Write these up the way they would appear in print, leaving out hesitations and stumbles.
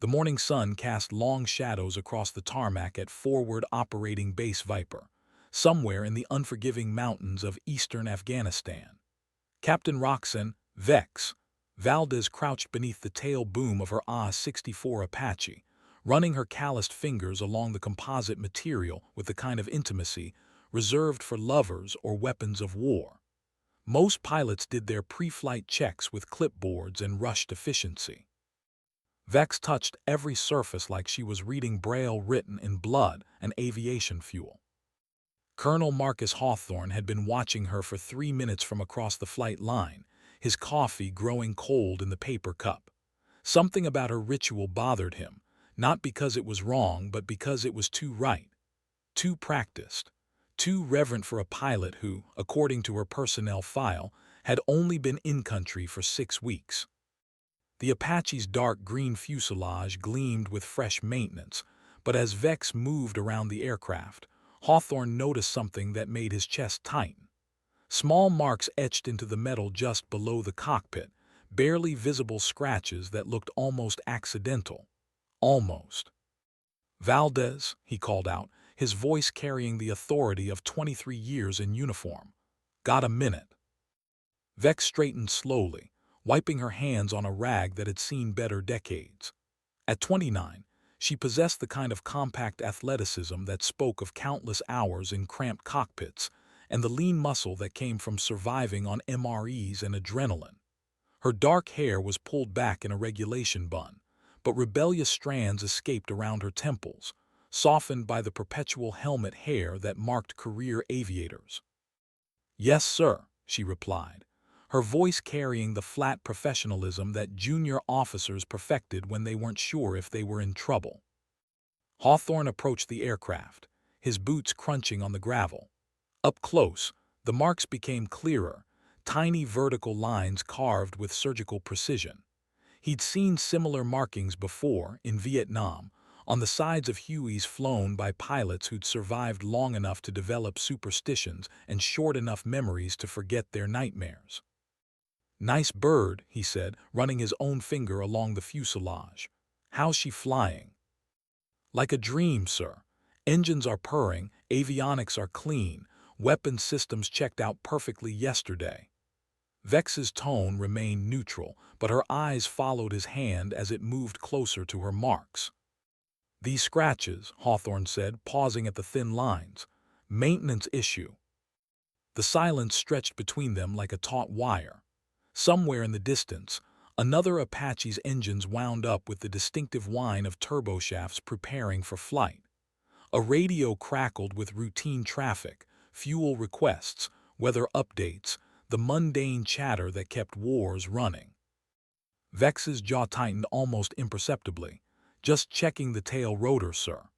The morning sun cast long shadows across the tarmac at Forward Operating Base Viper, somewhere in the unforgiving mountains of eastern Afghanistan. Captain Roxanne, Vex, Valdez crouched beneath the tail boom of her Ah-64 Apache, running her calloused fingers along the composite material with the kind of intimacy reserved for lovers or weapons of war. Most pilots did their pre-flight checks with clipboards and rushed efficiency. Vex touched every surface like she was reading Braille written in blood and aviation fuel. Colonel Marcus Hawthorne had been watching her for 3 minutes from across the flight line, his coffee growing cold in the paper cup. Something about her ritual bothered him, not because it was wrong, but because it was too right, too practiced, too reverent for a pilot who, according to her personnel file, had only been in country for 6 weeks. The Apache's dark green fuselage gleamed with fresh maintenance, but as Vex moved around the aircraft, Hawthorne noticed something that made his chest tighten. Small marks etched into the metal just below the cockpit, barely visible scratches that looked almost accidental. Almost. "Valdez," he called out, his voice carrying the authority of 23 years in uniform. "Got a minute?" Vex straightened slowly, wiping her hands on a rag that had seen better decades. At 29, she possessed the kind of compact athleticism that spoke of countless hours in cramped cockpits and the lean muscle that came from surviving on MREs and adrenaline. Her dark hair was pulled back in a regulation bun, but rebellious strands escaped around her temples, softened by the perpetual helmet hair that marked career aviators. "Yes, sir," she replied, her voice carrying the flat professionalism that junior officers perfected when they weren't sure if they were in trouble. Hawthorne approached the aircraft, his boots crunching on the gravel. Up close, the marks became clearer, tiny vertical lines carved with surgical precision. He'd seen similar markings before, in Vietnam, on the sides of Hueys flown by pilots who'd survived long enough to develop superstitions and short enough memories to forget their nightmares. "Nice bird," he said, running his own finger along the fuselage. "How's she flying?" "Like a dream, sir. Engines are purring, avionics are clean, weapons systems checked out perfectly yesterday." Vex's tone remained neutral, but her eyes followed his hand as it moved closer to her marks. "These scratches," Hawthorne said, pausing at the thin lines. "Maintenance issue." The silence stretched between them like a taut wire. Somewhere in the distance, another Apache's engines wound up with the distinctive whine of turboshafts preparing for flight. A radio crackled with routine traffic, fuel requests, weather updates, the mundane chatter that kept wars running. Vex's jaw tightened almost imperceptibly. "Just checking the tail rotor, sir."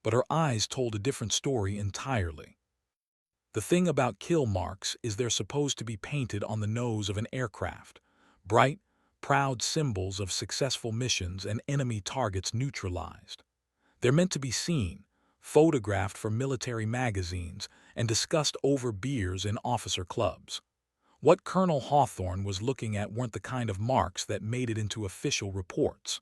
But her eyes told a different story entirely. "The thing about kill marks is they're supposed to be painted on the nose of an aircraft. Bright, proud symbols of successful missions and enemy targets neutralized. They're meant to be seen, photographed for military magazines, and discussed over beers in officer clubs. What Colonel Hawthorne was looking at weren't the kind of marks that made it into official reports.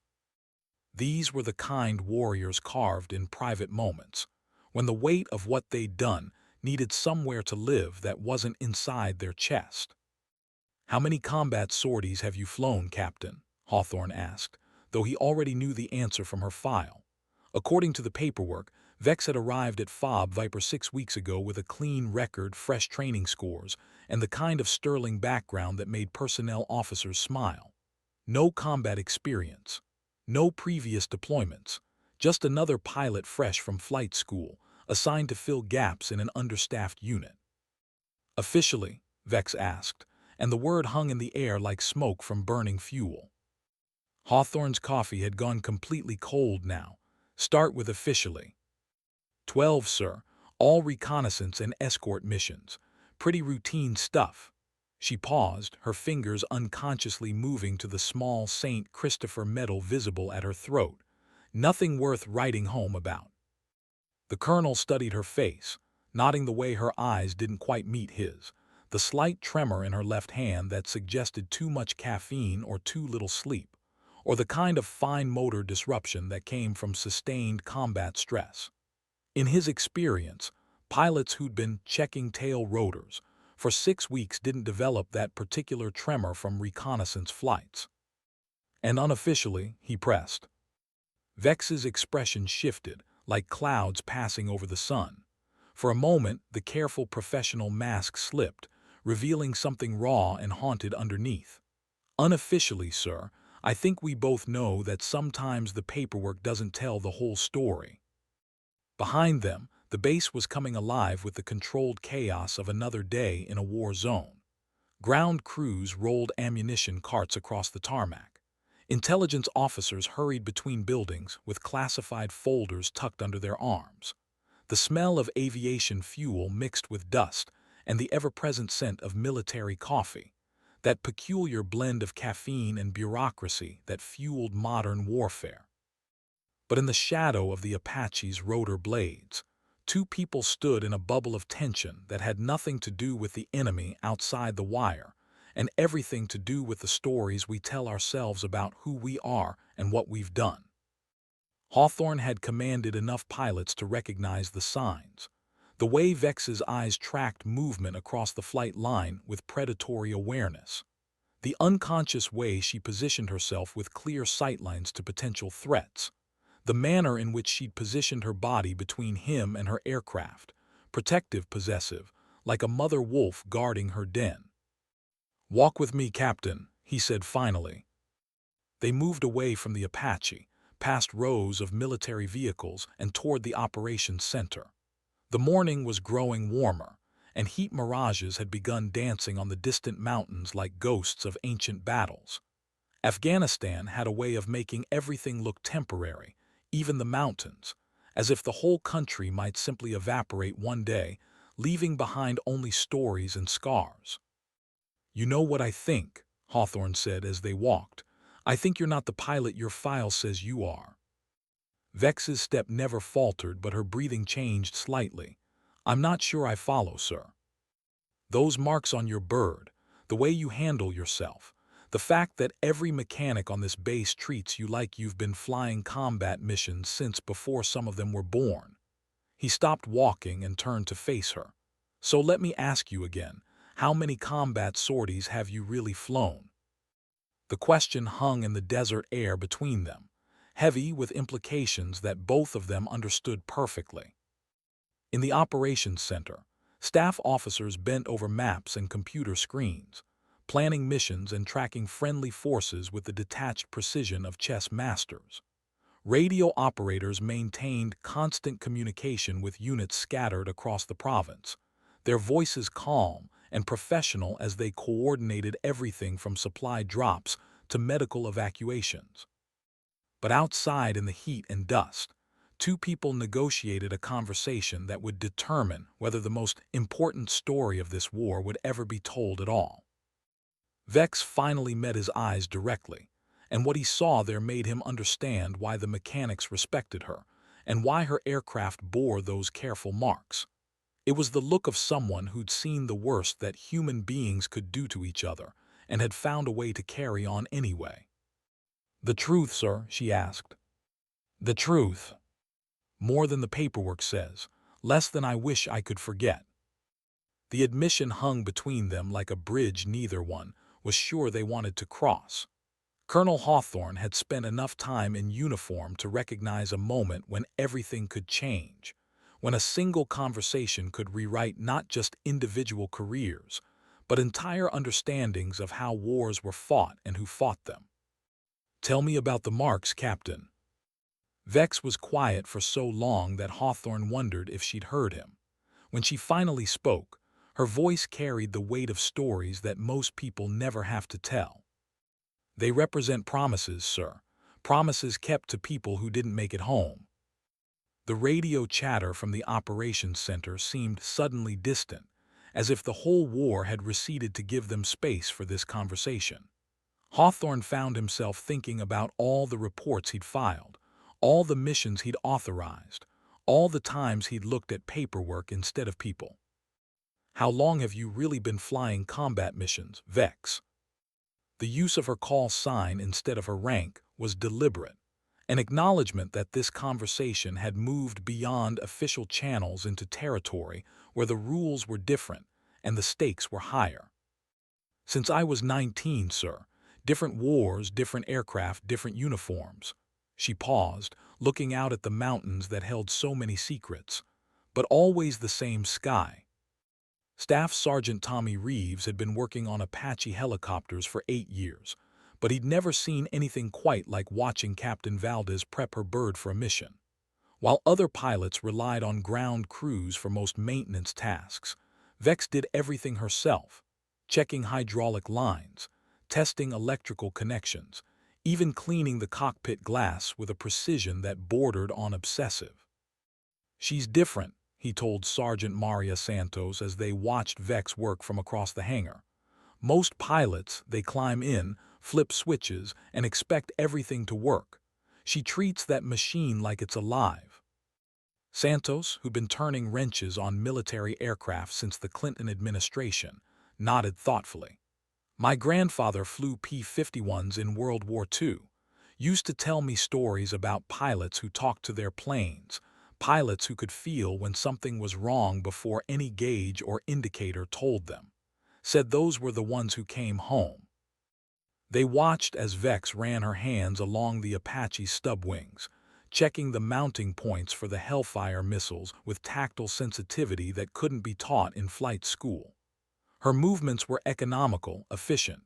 These were the kind warriors carved in private moments, when the weight of what they'd done needed somewhere to live that wasn't inside their chest. "How many combat sorties have you flown, Captain?" Hawthorne asked, though he already knew the answer from her file. According to the paperwork, Vex had arrived at FOB Viper 6 weeks ago with a clean record, fresh training scores, and the kind of sterling background that made personnel officers smile. No combat experience. No previous deployments. Just another pilot fresh from flight school, assigned to fill gaps in an understaffed unit. "Officially?" Vex asked, and the word hung in the air like smoke from burning fuel. Hawthorne's coffee had gone completely cold now. "Start with officially." 12, sir. All reconnaissance and escort missions. Pretty routine stuff." She paused, her fingers unconsciously moving to the small St. Christopher medal visible at her throat. "Nothing worth writing home about." The colonel studied her face, nodding the way her eyes didn't quite meet his, the slight tremor in her left hand that suggested too much caffeine or too little sleep. or the kind of fine motor disruption that came from sustained combat stress. In his experience, pilots who'd been checking tail rotors for 6 weeks didn't develop that particular tremor from reconnaissance flights. And unofficially, he pressed. Vex's expression shifted, like clouds passing over the sun. For a moment, the careful professional mask slipped, revealing something raw and haunted underneath. Unofficially, sir, I think we both know that sometimes the paperwork doesn't tell the whole story. Behind them, the base was coming alive with the controlled chaos of another day in a war zone. Ground crews rolled ammunition carts across the tarmac. Intelligence officers hurried between buildings with classified folders tucked under their arms. The smell of aviation fuel mixed with dust and the ever-present scent of military coffee, that peculiar blend of caffeine and bureaucracy that fueled modern warfare. But in the shadow of the Apache's rotor blades, two people stood in a bubble of tension that had nothing to do with the enemy outside the wire, and everything to do with the stories we tell ourselves about who we are and what we've done. Hawthorne had commanded enough pilots to recognize the signs. The way Vex's eyes tracked movement across the flight line with predatory awareness. The unconscious way she positioned herself with clear sightlines to potential threats. The manner in which she'd positioned her body between him and her aircraft, protective, possessive, like a mother wolf guarding her den. "Walk with me, Captain," he said finally. They moved away from the Apache, past rows of military vehicles and toward the operations center. The morning was growing warmer, and heat mirages had begun dancing on the distant mountains like ghosts of ancient battles. Afghanistan had a way of making everything look temporary, even the mountains, as if the whole country might simply evaporate one day, leaving behind only stories and scars. "You know what I think," Hawthorne said as they walked. "I think you're not the pilot your file says you are." Vex's step never faltered, but her breathing changed slightly. "I'm not sure I follow, sir. Those marks on your bird, the way you handle yourself, the fact that every mechanic on this base treats you like you've been flying combat missions since before some of them were born." He stopped walking and turned to face her. "So let me ask you again, how many combat sorties have you really flown?" The question hung in the desert air between them, heavy with implications that both of them understood perfectly. In the operations center, staff officers bent over maps and computer screens, planning missions and tracking friendly forces with the detached precision of chess masters. Radio operators maintained constant communication with units scattered across the province, their voices calm and professional as they coordinated everything from supply drops to medical evacuations. But outside in the heat and dust, two people negotiated a conversation that would determine whether the most important story of this war would ever be told at all. Vex finally met his eyes directly, and what he saw there made him understand why the mechanics respected her, and why her aircraft bore those careful marks. It was the look of someone who'd seen the worst that human beings could do to each other, and had found a way to carry on anyway. "The truth, sir?" she asked. "The truth. More than the paperwork says, less than I wish I could forget." The admission hung between them like a bridge neither one was sure they wanted to cross. Colonel Hawthorne had spent enough time in uniform to recognize a moment when everything could change, when a single conversation could rewrite not just individual careers, but entire understandings of how wars were fought and who fought them. "Tell me about the marks, Captain." Vex was quiet for so long that Hawthorne wondered if she'd heard him. When she finally spoke, her voice carried the weight of stories that most people never have to tell. "They represent promises, sir. Promises kept to people who didn't make it home." The radio chatter from the operations center seemed suddenly distant, as if the whole war had receded to give them space for this conversation. Hawthorne found himself thinking about all the reports he'd filed, all the missions he'd authorized, all the times he'd looked at paperwork instead of people. "How long have you really been flying combat missions, Vex?" The use of her call sign instead of her rank was deliberate, an acknowledgement that this conversation had moved beyond official channels into territory where the rules were different and the stakes were higher. Since I was 19, sir. Different wars, different aircraft, different uniforms. She paused, looking out at the mountains that held so many secrets, but always the same sky. Staff Sergeant Tommy Reeves had been working on Apache helicopters for 8 years, but he'd never seen anything quite like watching Captain Valdez prep her bird for a mission. While other pilots relied on ground crews for most maintenance tasks, Vex did everything herself, checking hydraulic lines, testing electrical connections, even cleaning the cockpit glass with a precision that bordered on obsessive. "She's different," he told Sergeant Maria Santos as they watched Vex work from across the hangar. "Most pilots, they climb in, flip switches, and expect everything to work. She treats that machine like it's alive." Santos, who'd been turning wrenches on military aircraft since the Clinton administration, nodded thoughtfully. "My grandfather flew P-51s in World War II. Used to tell me stories about pilots who talked to their planes, pilots who could feel when something was wrong before any gauge or indicator told them. Said those were the ones who came home." They watched as Vex ran her hands along the Apache stub wings, checking the mounting points for the Hellfire missiles with tactile sensitivity that couldn't be taught in flight school. Her movements were economical, efficient,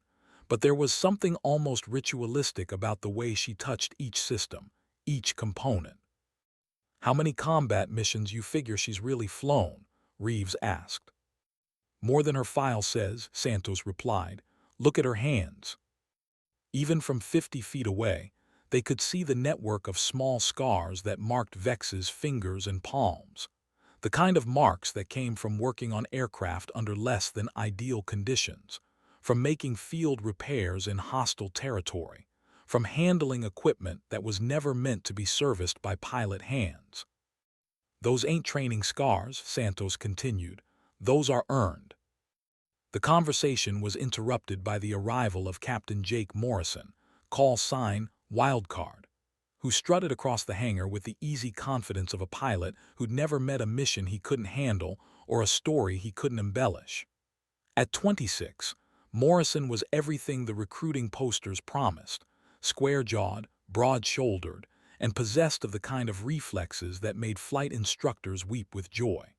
but there was something almost ritualistic about the way she touched each system, each component. "How many combat missions you figure she's really flown?" Reeves asked. "More than her file says," Santos replied. "Look at her hands." Even from 50 feet away, they could see the network of small scars that marked Vex's fingers and palms, the kind of marks that came from working on aircraft under less than ideal conditions, from making field repairs in hostile territory, from handling equipment that was never meant to be serviced by pilot hands. "Those ain't training scars," Santos continued. "Those are earned." The conversation was interrupted by the arrival of Captain Jake Morrison, call sign Wildcard, who strutted across the hangar with the easy confidence of a pilot who'd never met a mission he couldn't handle or a story he couldn't embellish. At 26, Morrison was everything the recruiting posters promised: square-jawed, broad-shouldered, and possessed of the kind of reflexes that made flight instructors weep with joy.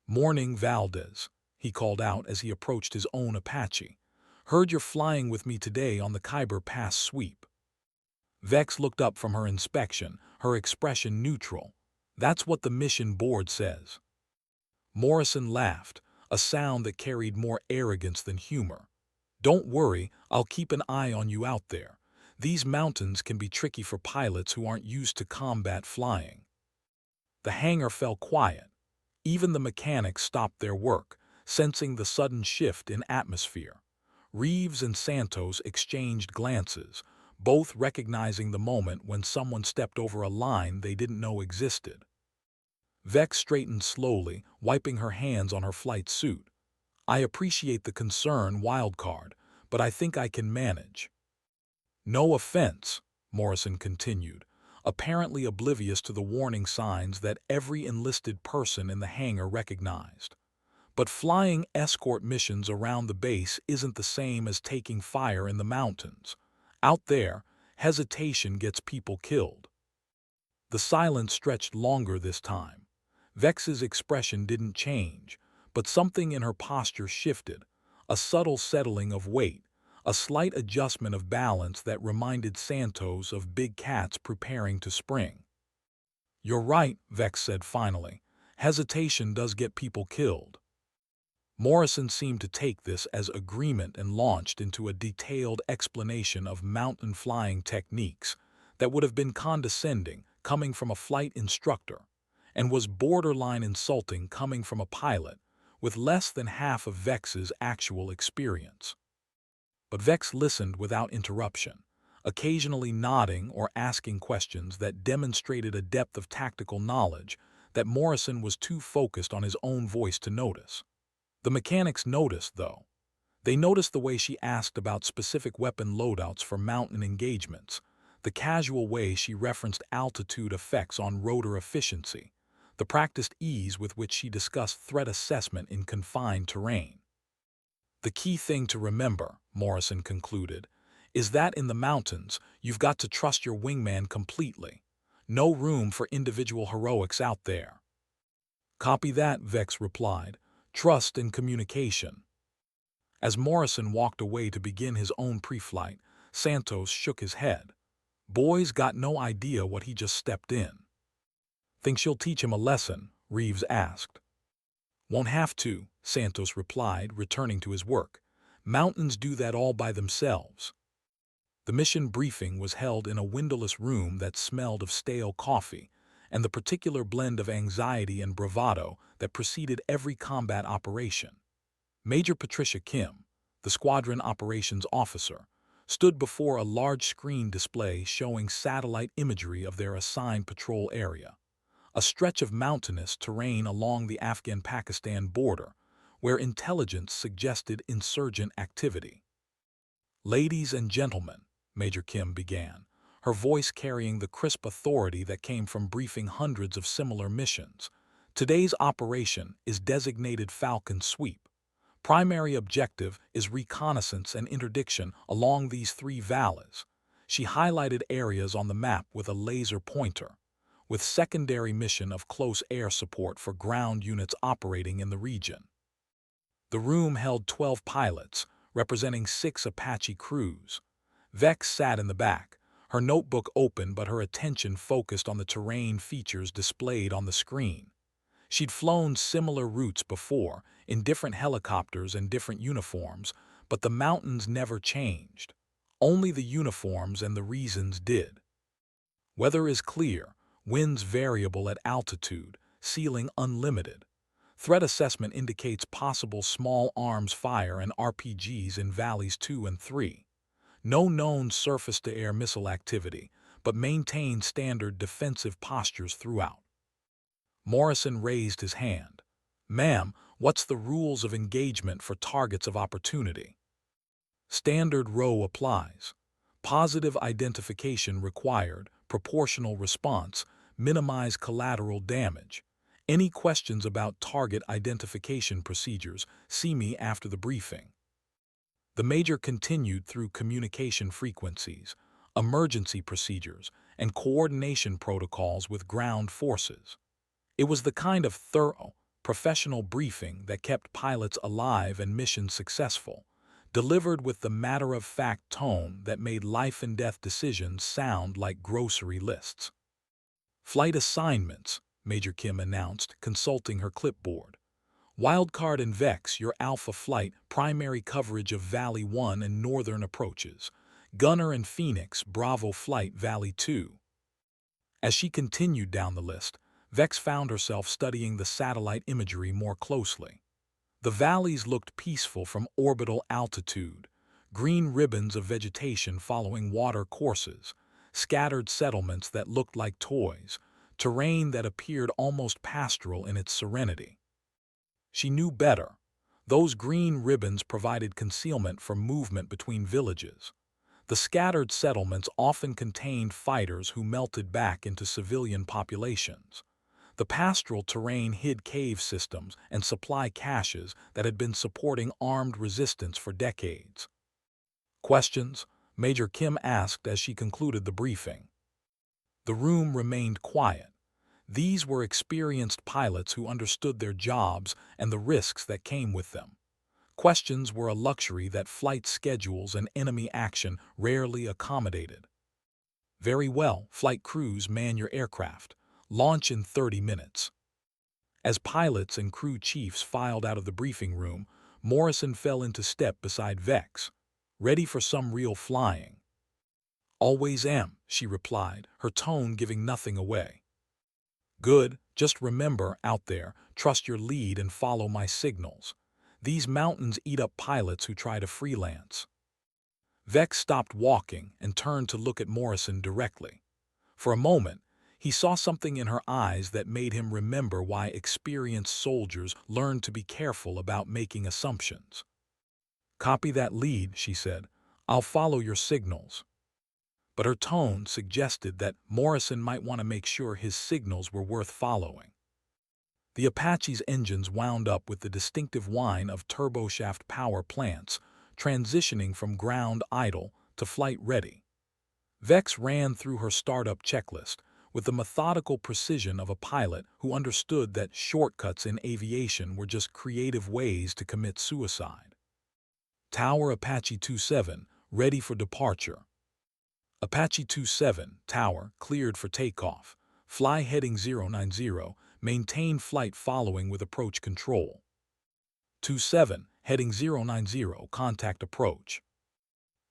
"Morning, Valdez," he called out as he approached his own Apache. "Heard you're flying with me today on the Khyber Pass sweep." Vex looked up from her inspection, her expression neutral. "That's what the mission board says." Morrison laughed, a sound that carried more arrogance than humor. "Don't worry, I'll keep an eye on you out there. These mountains can be tricky for pilots who aren't used to combat flying." The hangar fell quiet. Even the mechanics stopped their work, sensing the sudden shift in atmosphere. Reeves and Santos exchanged glances, both recognizing the moment when someone stepped over a line they didn't know existed. Vex straightened slowly, wiping her hands on her flight suit. "I appreciate the concern, Wildcard, but I think I can manage." "No offense," Morrison continued, apparently oblivious to the warning signs that every enlisted person in the hangar recognized. "But flying escort missions around the base isn't the same as taking fire in the mountains. Out there, hesitation gets people killed." The silence stretched longer this time. Vex's expression didn't change, but something in her posture shifted, a subtle settling of weight, a slight adjustment of balance that reminded Santos of big cats preparing to spring. "You're right," Vex said finally. "Hesitation does get people killed." Morrison seemed to take this as agreement and launched into a detailed explanation of mountain flying techniques that would have been condescending coming from a flight instructor and was borderline insulting coming from a pilot with less than half of Vex's actual experience. But Vex listened without interruption, occasionally nodding or asking questions that demonstrated a depth of tactical knowledge that Morrison was too focused on his own voice to notice. The mechanics noticed, though. They noticed the way she asked about specific weapon loadouts for mountain engagements, the casual way she referenced altitude effects on rotor efficiency, the practiced ease with which she discussed threat assessment in confined terrain. The key thing to remember, Morrison concluded, is that in the mountains, you've got to trust your wingman completely. No room for individual heroics out there. Copy that, Vex replied. Trust and communication. As Morrison walked away to begin his own pre-flight, Santos shook his head. Boy's got no idea what he just stepped in. Think she'll teach him a lesson? Reeves asked. Won't have to, Santos replied, returning to his work. Mountains do that all by themselves. The mission briefing was held in a windowless room that smelled of stale coffee, and the particular blend of anxiety and bravado that preceded every combat operation. Major Patricia Kim, the squadron operations officer, stood before a large screen display showing satellite imagery of their assigned patrol area, a stretch of mountainous terrain along the Afghan-Pakistan border, where intelligence suggested insurgent activity. Ladies and gentlemen, Major Kim began, her voice carrying the crisp authority that came from briefing hundreds of similar missions. Today's operation is designated Falcon Sweep. Primary objective is reconnaissance and interdiction along these three valleys. She highlighted areas on the map with a laser pointer, with secondary mission of close air support for ground units operating in the region. The room held 12 pilots, representing 6 Apache crews. Vex sat in the back, her notebook open but her attention focused on the terrain features displayed on the screen. She'd flown similar routes before, in different helicopters and different uniforms, but the mountains never changed. Only the uniforms and the reasons did. Weather is clear, winds variable at altitude, ceiling unlimited. Threat assessment indicates possible small arms fire and RPGs in valleys 2 and 3. No known surface-to-air missile activity, but maintain standard defensive postures throughout. Morrison raised his hand. Ma'am, what's the rules of engagement for targets of opportunity? Standard row applies. Positive identification required, proportional response, minimize collateral damage. Any questions about target identification procedures, see me after the briefing. The Major continued through communication frequencies, emergency procedures, and coordination protocols with ground forces. It was the kind of thorough, professional briefing that kept pilots alive and missions successful, delivered with the matter-of-fact tone that made life-and-death decisions sound like grocery lists. Flight assignments, Major Kim announced, consulting her clipboard. Wildcard and Vex, your Alpha flight, primary coverage of Valley 1 and northern approaches. Gunner and Phoenix, Bravo flight, Valley 2. As she continued down the list, Vex found herself studying the satellite imagery more closely. The valleys looked peaceful from orbital altitude, green ribbons of vegetation following water courses, scattered settlements that looked like toys, terrain that appeared almost pastoral in its serenity. She knew better. Those green ribbons provided concealment for movement between villages. The scattered settlements often contained fighters who melted back into civilian populations. The pastoral terrain hid cave systems and supply caches that had been supporting armed resistance for decades. Questions? Major Kim asked as she concluded the briefing. The room remained quiet. These were experienced pilots who understood their jobs and the risks that came with them. Questions were a luxury that flight schedules and enemy action rarely accommodated. Very well, flight crews, man your aircraft. Launch in 30 minutes. As pilots and crew chiefs filed out of the briefing room, Morrison fell into step beside Vex, ready for some real flying. Always am, she replied, her tone giving nothing away. Good, just remember, out there, trust your lead and follow my signals. These mountains eat up pilots who try to freelance. Vex stopped walking and turned to look at Morrison directly. For a moment, he saw something in her eyes that made him remember why experienced soldiers learned to be careful about making assumptions. Copy that lead, she said. I'll follow your signals. But her tone suggested that Morrison might want to make sure his signals were worth following. The Apache's engines wound up with the distinctive whine of turboshaft power plants, transitioning from ground idle to flight ready. Vex ran through her startup checklist with the methodical precision of a pilot who understood that shortcuts in aviation were just creative ways to commit suicide. Tower Apache 27, ready for departure. Apache 27, tower, cleared for takeoff. Fly heading 090, maintain flight following with approach control. 27, heading 090, contact approach.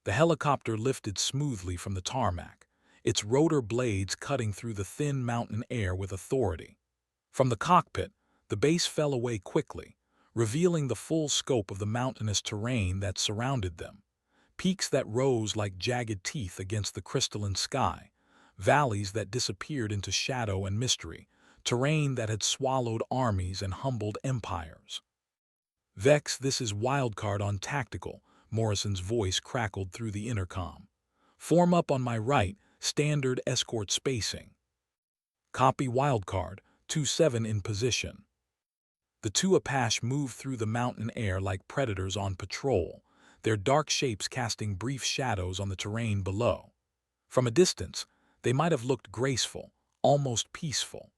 The helicopter lifted smoothly from the tarmac, its rotor blades cutting through the thin mountain air with authority. From the cockpit, the base fell away quickly, revealing the full scope of the mountainous terrain that surrounded them. Peaks that rose like jagged teeth against the crystalline sky, valleys that disappeared into shadow and mystery, terrain that had swallowed armies and humbled empires. Vex, this is Wildcard on tactical, Morrison's voice crackled through the intercom. Form up on my right, standard escort spacing. Copy Wildcard, 27 in position. The two Apache moved through the mountain air like predators on patrol, their dark shapes casting brief shadows on the terrain below. From a distance, they might have looked graceful, almost peaceful.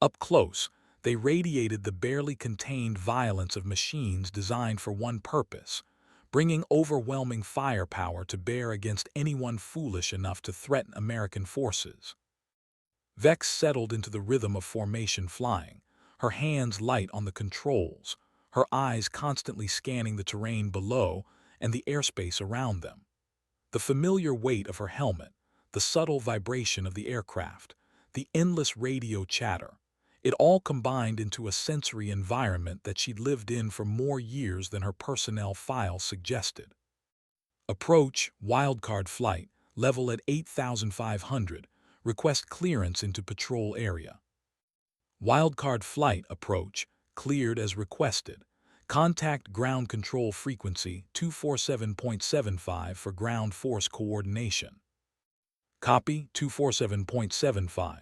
Up close, they radiated the barely contained violence of machines designed for one purpose, bringing overwhelming firepower to bear against anyone foolish enough to threaten American forces. Vex settled into the rhythm of formation flying, her hands light on the controls, her eyes constantly scanning the terrain below and the airspace around them. The familiar weight of her helmet, the subtle vibration of the aircraft, the endless radio chatter, it all combined into a sensory environment that she'd lived in for more years than her personnel file suggested. Approach, wildcard flight, level at 8,500, request clearance into patrol area. Wildcard flight approach, cleared as requested. Contact ground control frequency 247.75 for ground force coordination. Copy 247.75.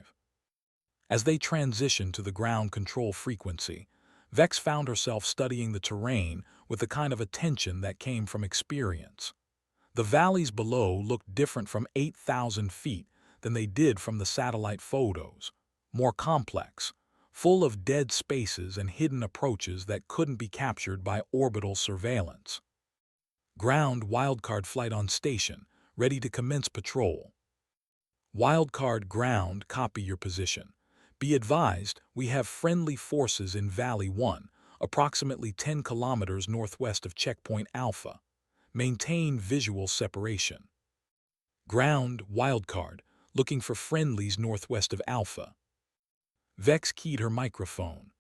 As they transitioned to the ground control frequency, Vex found herself studying the terrain with the kind of attention that came from experience. The valleys below looked different from 8,000 feet than they did from the satellite photos, more complex, full of dead spaces and hidden approaches that couldn't be captured by orbital surveillance. Ground wildcard flight on station, ready to commence patrol. Wildcard ground, copy your position. Be advised, we have friendly forces in Valley 1, approximately 10 kilometers northwest of Checkpoint Alpha. Maintain visual separation. Ground wildcard, looking for friendlies northwest of Alpha. Vex keyed her microphone.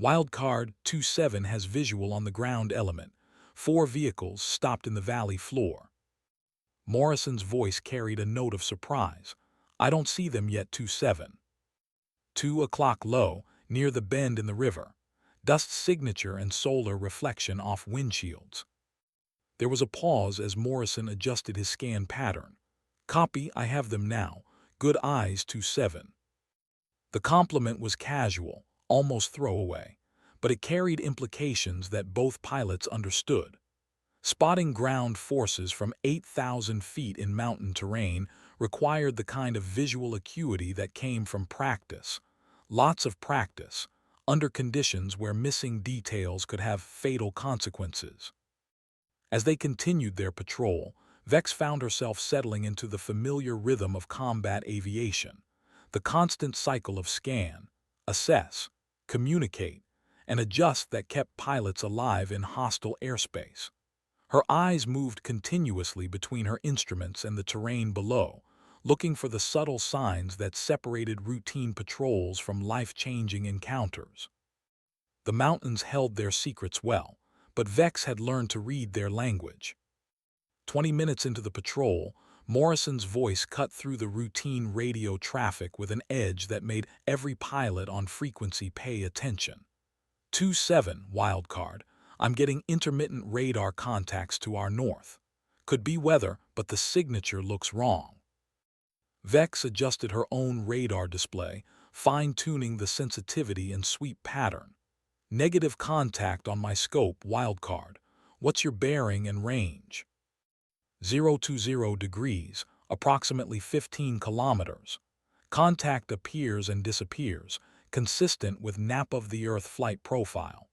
Wildcard 27 has visual on the ground element. 4 vehicles stopped in the valley floor. Morrison's voice carried a note of surprise. I don't see them yet, 27. 2 o'clock low, near the bend in the river. Dust signature and solar reflection off windshields. There was a pause as Morrison adjusted his scan pattern. Copy, I have them now. Good eyes, 27. The compliment was casual, almost throwaway, but it carried implications that both pilots understood. Spotting ground forces from 8,000 feet in mountain terrain required the kind of visual acuity that came from practice. Lots of practice, under conditions where missing details could have fatal consequences. As they continued their patrol, Vex found herself settling into the familiar rhythm of combat aviation, the constant cycle of scan, assess, communicate, and adjust that kept pilots alive in hostile airspace. Her eyes moved continuously between her instruments and the terrain below, looking for the subtle signs that separated routine patrols from life-changing encounters. The mountains held their secrets well, but Vex had learned to read their language. 20 minutes into the patrol, Morrison's voice cut through the routine radio traffic with an edge that made every pilot on frequency pay attention. 27 wildcard, I'm getting intermittent radar contacts to our north. Could be weather, but the signature looks wrong. Vex adjusted her own radar display, fine-tuning the sensitivity and sweep pattern. Negative contact on my scope wildcard. What's your bearing and range? 020 degrees, approximately 15 kilometers. Contact appears and disappears, consistent with nap-of-the-Earth flight profile.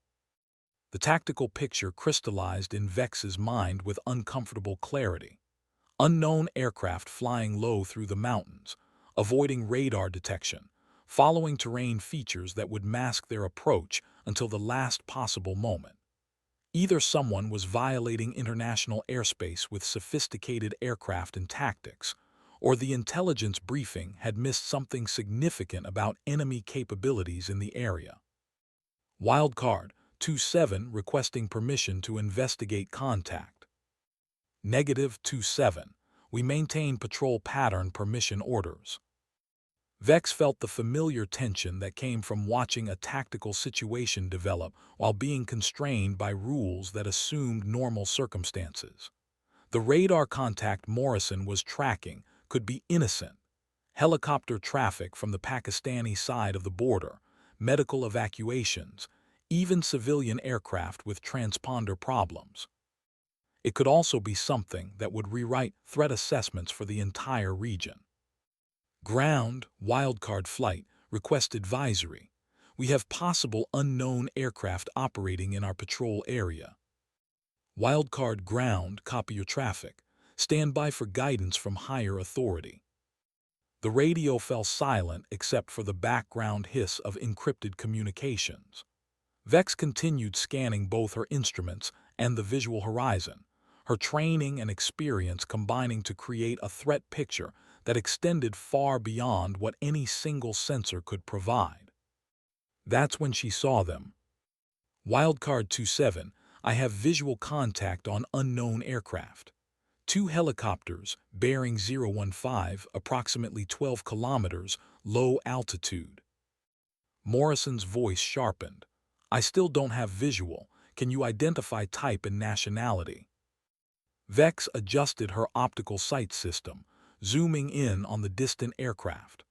The tactical picture crystallized in Vex's mind with uncomfortable clarity. Unknown aircraft flying low through the mountains, avoiding radar detection, following terrain features that would mask their approach until the last possible moment. Either someone was violating international airspace with sophisticated aircraft and tactics, or the intelligence briefing had missed something significant about enemy capabilities in the area. Wildcard 27 requesting permission to investigate contact. Negative 27. We maintain patrol pattern permission orders. Vex felt the familiar tension that came from watching a tactical situation develop while being constrained by rules that assumed normal circumstances. The radar contact Morrison was tracking could be innocent. Helicopter traffic from the Pakistani side of the border, medical evacuations, even civilian aircraft with transponder problems. It could also be something that would rewrite threat assessments for the entire region. Ground, wildcard flight, request advisory. We have possible unknown aircraft operating in our patrol area. Wildcard ground, copy your traffic. Stand by for guidance from higher authority. The radio fell silent except for the background hiss of encrypted communications. Vex continued scanning both her instruments and the visual horizon, her training and experience combining to create a threat picture that extended far beyond what any single sensor could provide. That's when she saw them. Wildcard 27, I have visual contact on unknown aircraft. Two helicopters, bearing 015, approximately 12 kilometers, low altitude. Morrison's voice sharpened. I still don't have visual. Can you identify type and nationality? Vex adjusted her optical sight system, zooming in on the distant aircraft.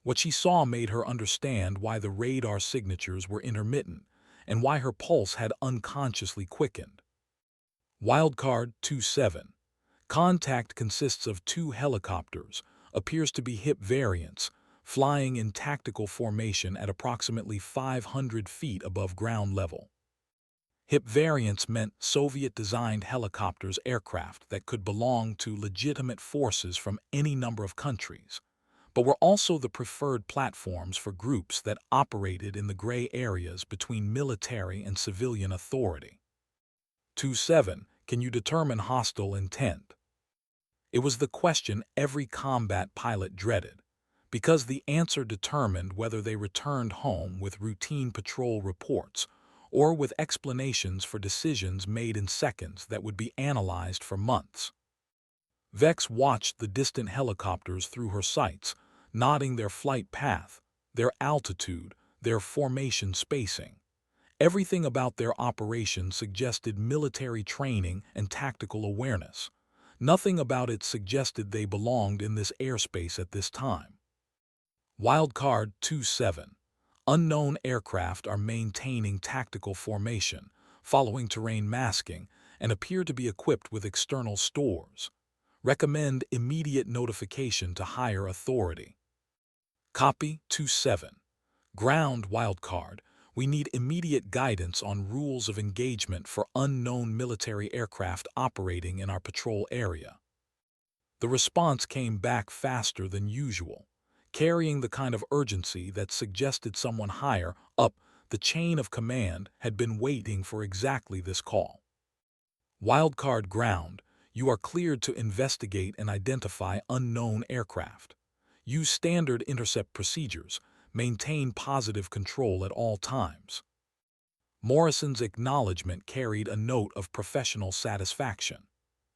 What she saw made her understand why the radar signatures were intermittent and why her pulse had unconsciously quickened. Wildcard 27. Contact consists of two helicopters, appears to be HIP variants, flying in tactical formation at approximately 500 feet above ground level. HIP variants meant Soviet-designed helicopters aircraft that could belong to legitimate forces from any number of countries, but were also the preferred platforms for groups that operated in the gray areas between military and civilian authority. 27. Can you determine hostile intent? It was the question every combat pilot dreaded, because the answer determined whether they returned home with routine patrol reports or with explanations for decisions made in seconds that would be analyzed for months. Vex watched the distant helicopters through her sights, noting their flight path, their altitude, their formation spacing. Everything about their operation suggested military training and tactical awareness. Nothing about it suggested they belonged in this airspace at this time. Wildcard 27. Unknown aircraft are maintaining tactical formation, following terrain masking, and appear to be equipped with external stores. Recommend immediate notification to higher authority. Copy 27. Ground wildcard. We need immediate guidance on rules of engagement for unknown military aircraft operating in our patrol area. The response came back faster than usual, carrying the kind of urgency that suggested someone higher up the chain of command had been waiting for exactly this call. Wildcard ground, you are cleared to investigate and identify unknown aircraft. Use standard intercept procedures. Maintain positive control at all times. Morrison's acknowledgement carried a note of professional satisfaction.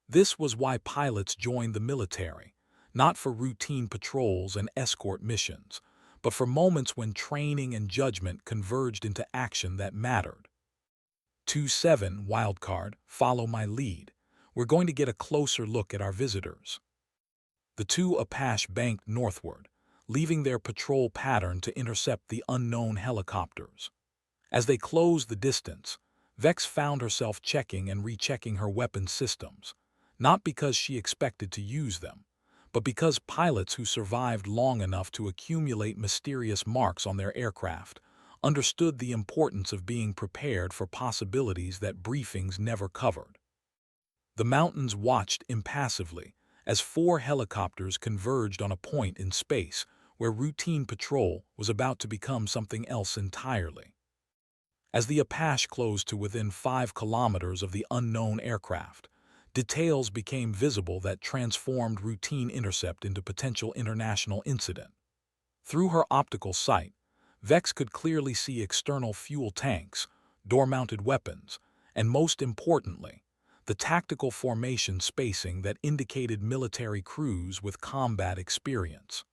This was why pilots joined the military, not for routine patrols and escort missions, but for moments when training and judgment converged into action that mattered. 2-7 wildcard, follow my lead. We're going to get a closer look at our visitors. The two Apache banked northward, leaving their patrol pattern to intercept the unknown helicopters. As they closed the distance, Vex found herself checking and rechecking her weapon systems, not because she expected to use them, but because pilots who survived long enough to accumulate mysterious marks on their aircraft understood the importance of being prepared for possibilities that briefings never covered. The mountains watched impassively as 4 helicopters converged on a point in space where routine patrol was about to become something else entirely. As the Apache closed to within 5 kilometers of the unknown aircraft, details became visible that transformed routine intercept into potential international incident. Through her optical sight, Vex could clearly see external fuel tanks, door-mounted weapons, and most importantly, the tactical formation spacing that indicated military crews with combat experience.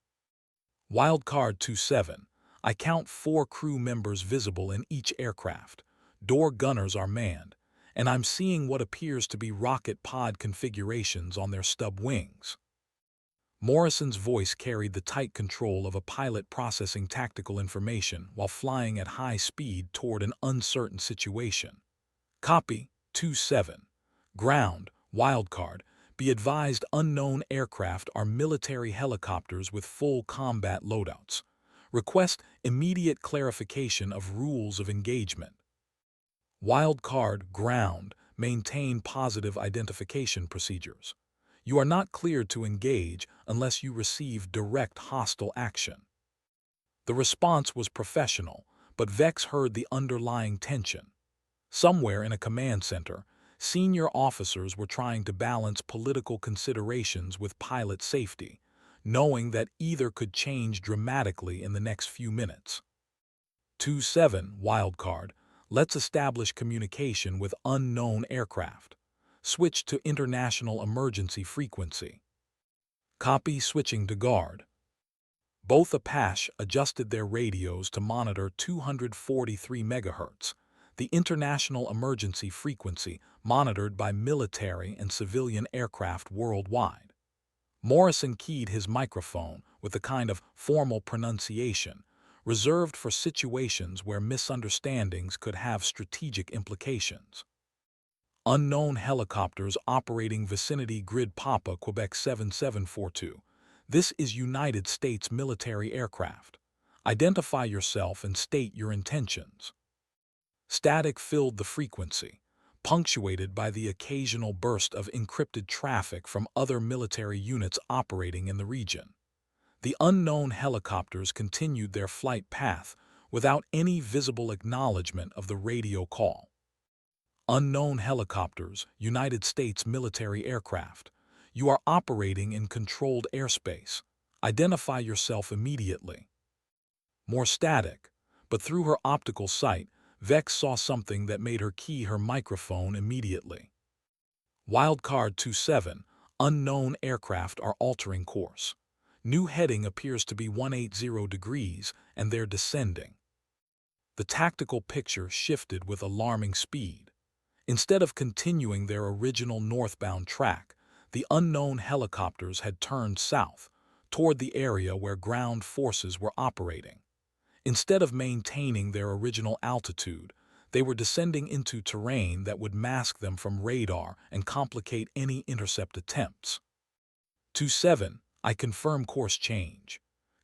Wildcard 2-7, I count 4 crew members visible in each aircraft. Door gunners are manned, and I'm seeing what appears to be rocket pod configurations on their stub wings. Morrison's voice carried the tight control of a pilot processing tactical information while flying at high speed toward an uncertain situation. Copy, 2-7. Ground, wildcard. Be advised unknown aircraft are military helicopters with full combat loadouts. Request immediate clarification of rules of engagement. Wildcard, ground. Maintain positive identification procedures. You are not cleared to engage unless you receive direct hostile action. The response was professional, but Vex heard the underlying tension. Somewhere in a command center, senior officers were trying to balance political considerations with pilot safety, knowing that either could change dramatically in the next few minutes. 2-7 wildcard, let's establish communication with unknown aircraft. Switch to international emergency frequency. Copy, switching to guard. Both Apache adjusted their radios to monitor 243 MHz, the international emergency frequency monitored by military and civilian aircraft worldwide. Morrison keyed his microphone with a kind of formal pronunciation, reserved for situations where misunderstandings could have strategic implications. Unknown helicopters operating vicinity grid Papa Quebec 7742. This is United States military aircraft. Identify yourself and state your intentions. Static filled the frequency, punctuated by the occasional burst of encrypted traffic from other military units operating in the region. The unknown helicopters continued their flight path without any visible acknowledgement of the radio call. Unknown helicopters, United States military aircraft. You are operating in controlled airspace. Identify yourself immediately. More static, but through her optical sight, Vex saw something that made her key her microphone immediately. Wildcard 2-7, unknown aircraft are altering course. New heading appears to be 180 degrees, and they're descending. The tactical picture shifted with alarming speed. Instead of continuing their original northbound track, the unknown helicopters had turned south, toward the area where ground forces were operating. Instead of maintaining their original altitude, they were descending into terrain that would mask them from radar and complicate any intercept attempts. 2-7, I confirm course change.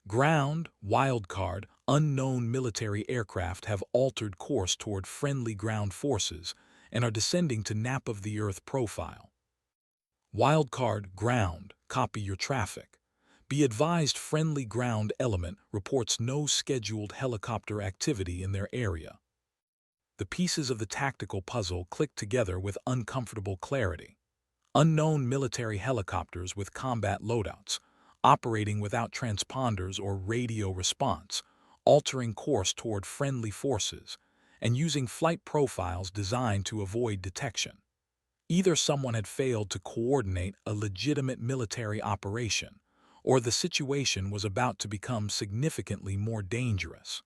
Ground, wildcard, unknown military aircraft have altered course toward friendly ground forces and are descending to nap of the Earth profile. Wildcard, ground, copy your traffic. Be advised friendly ground element reports no scheduled helicopter activity in their area. The pieces of the tactical puzzle clicked together with uncomfortable clarity. Unknown military helicopters with combat loadouts, operating without transponders or radio response, altering course toward friendly forces, and using flight profiles designed to avoid detection. Either someone had failed to coordinate a legitimate military operation, or the situation was about to become significantly more dangerous.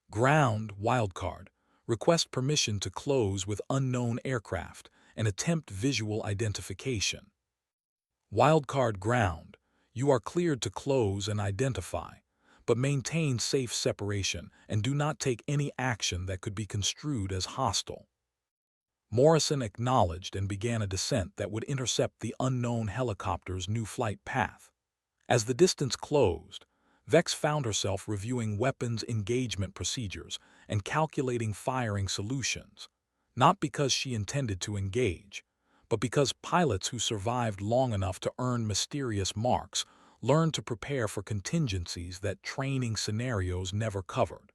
Ground, wildcard, Request permission to close with unknown aircraft and attempt visual identification. Wildcard ground. You are cleared to close and identify, but maintain safe separation and do not take any action that could be construed as hostile. Morrison acknowledged and began a descent that would intercept the unknown helicopter's new flight path. As the distance closed, Vex found herself reviewing weapons engagement procedures and calculating firing solutions, not because she intended to engage, but because pilots who survived long enough to earn mysterious marks learned to prepare for contingencies that training scenarios never covered.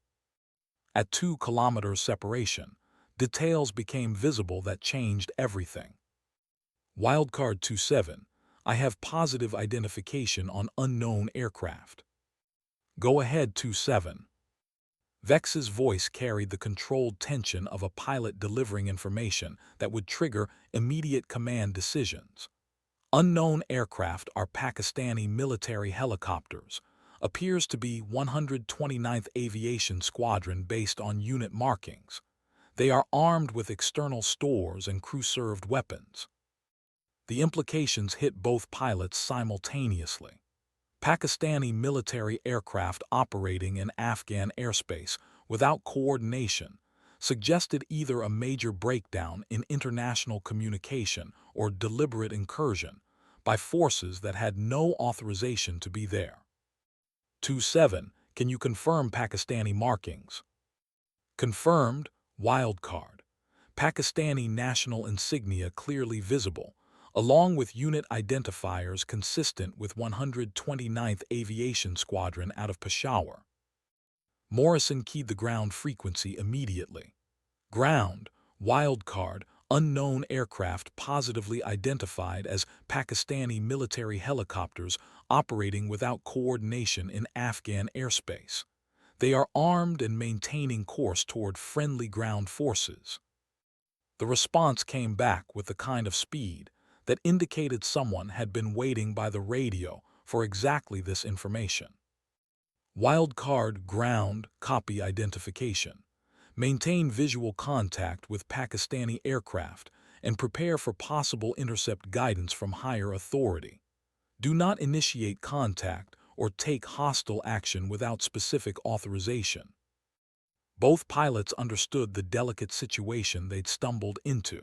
At 2 kilometers separation, details became visible that changed everything. Wildcard 27, I have positive identification on unknown aircraft. Go ahead 27. Vex's voice carried the controlled tension of a pilot delivering information that would trigger immediate command decisions. Unknown aircraft are Pakistani military helicopters. Appears to be 129th Aviation Squadron based on unit markings. They are armed with external stores and crew-served weapons. The implications hit both pilots simultaneously. Pakistani military aircraft operating in Afghan airspace without coordination suggested either a major breakdown in international communication or deliberate incursion by forces that had no authorization to be there. 27. Can you confirm Pakistani markings? Confirmed. Wildcard. Pakistani national insignia clearly visible, along with unit identifiers consistent with 129th Aviation Squadron out of Peshawar. Morrison keyed the ground frequency immediately. Ground, wildcard, unknown aircraft positively identified as Pakistani military helicopters operating without coordination in Afghan airspace. They are armed and maintaining course toward friendly ground forces. The response came back with the kind of speed that indicated someone had been waiting by the radio for exactly this information. Wildcard ground copy identification. Maintain visual contact with Pakistani aircraft and prepare for possible intercept guidance from higher authority. Do not initiate contact or take hostile action without specific authorization. Both pilots understood the delicate situation they'd stumbled into.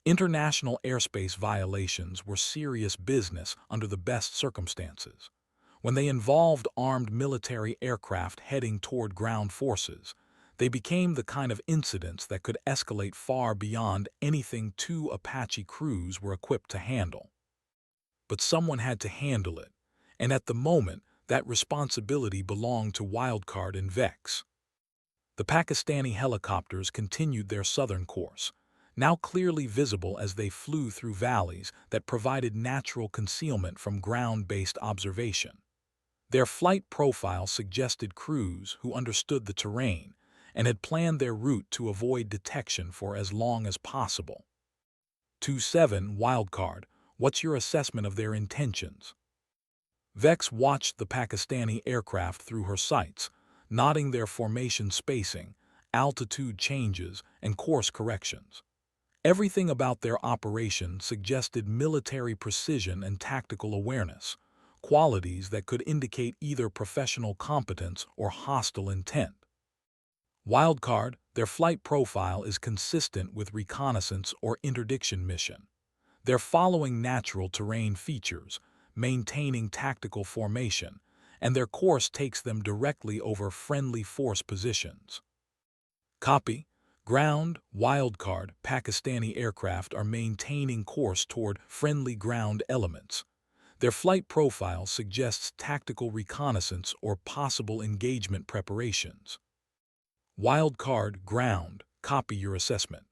International airspace violations were serious business under the best circumstances. When they involved armed military aircraft heading toward ground forces, they became the kind of incidents that could escalate far beyond anything 2 Apache crews were equipped to handle. But someone had to handle it, and at the moment, that responsibility belonged to Wildcard and Vex. The Pakistani helicopters continued their southern course, now clearly visible as they flew through valleys that provided natural concealment from ground-based observation. Their flight profile suggested crews who understood the terrain and had planned their route to avoid detection for as long as possible. 27 Wildcard, what's your assessment of their intentions? Vex watched the Pakistani aircraft through her sights, noting their formation spacing, altitude changes, and course corrections. Everything about their operation suggested military precision and tactical awareness, qualities that could indicate either professional competence or hostile intent. Wildcard, their flight profile is consistent with reconnaissance or interdiction mission. They're following natural terrain features, maintaining tactical formation, and their course takes them directly over friendly force positions. Copy. Ground, wildcard, Pakistani aircraft are maintaining course toward friendly ground elements. Their flight profile suggests tactical reconnaissance or possible engagement preparations. Wildcard, ground, copy your assessment.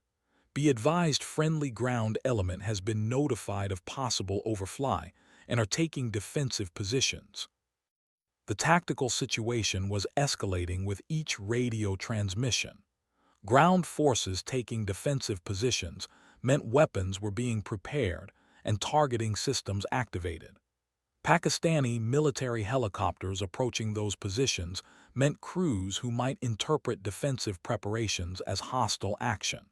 Be advised friendly ground element has been notified of possible overfly and are taking defensive positions. The tactical situation was escalating with each radio transmission. Ground forces taking defensive positions meant weapons were being prepared and targeting systems activated. Pakistani military helicopters approaching those positions meant crews who might interpret defensive preparations as hostile action.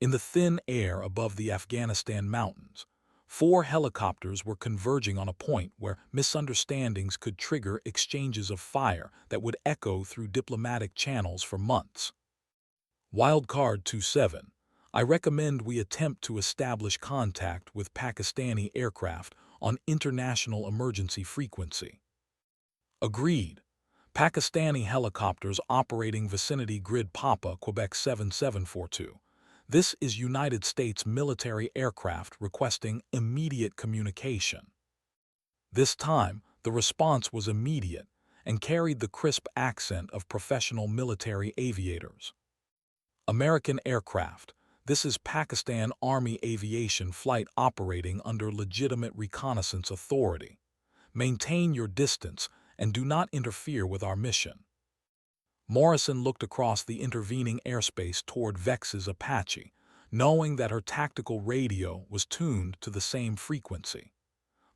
In the thin air above the Afghanistan mountains, 4 helicopters were converging on a point where misunderstandings could trigger exchanges of fire that would echo through diplomatic channels for months. Wildcard 27. I recommend we attempt to establish contact with Pakistani aircraft on international emergency frequency. Agreed. Pakistani helicopters operating vicinity grid Papa, Quebec 7742. This is United States military aircraft requesting immediate communication. This time, the response was immediate and carried the crisp accent of professional military aviators. American aircraft. This is Pakistan Army Aviation flight operating under legitimate reconnaissance authority. Maintain your distance and do not interfere with our mission. Morrison looked across the intervening airspace toward Vex's Apache, knowing that her tactical radio was tuned to the same frequency.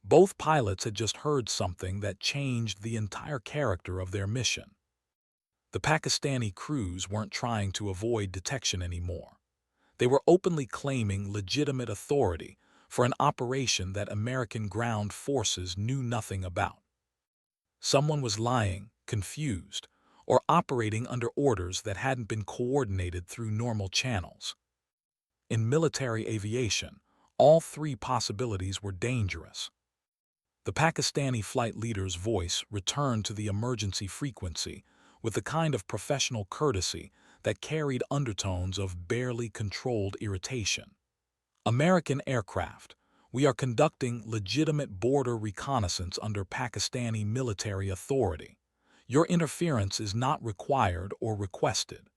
Both pilots had just heard something that changed the entire character of their mission. The Pakistani crews weren't trying to avoid detection anymore. They were openly claiming legitimate authority for an operation that American ground forces knew nothing about. Someone was lying, confused, or operating under orders that hadn't been coordinated through normal channels. In military aviation, all 3 possibilities were dangerous. The Pakistani flight leader's voice returned to the emergency frequency with the kind of professional courtesy that carried undertones of barely controlled irritation. American aircraft. We are conducting legitimate border reconnaissance under Pakistani military authority. Your interference is not required or requested.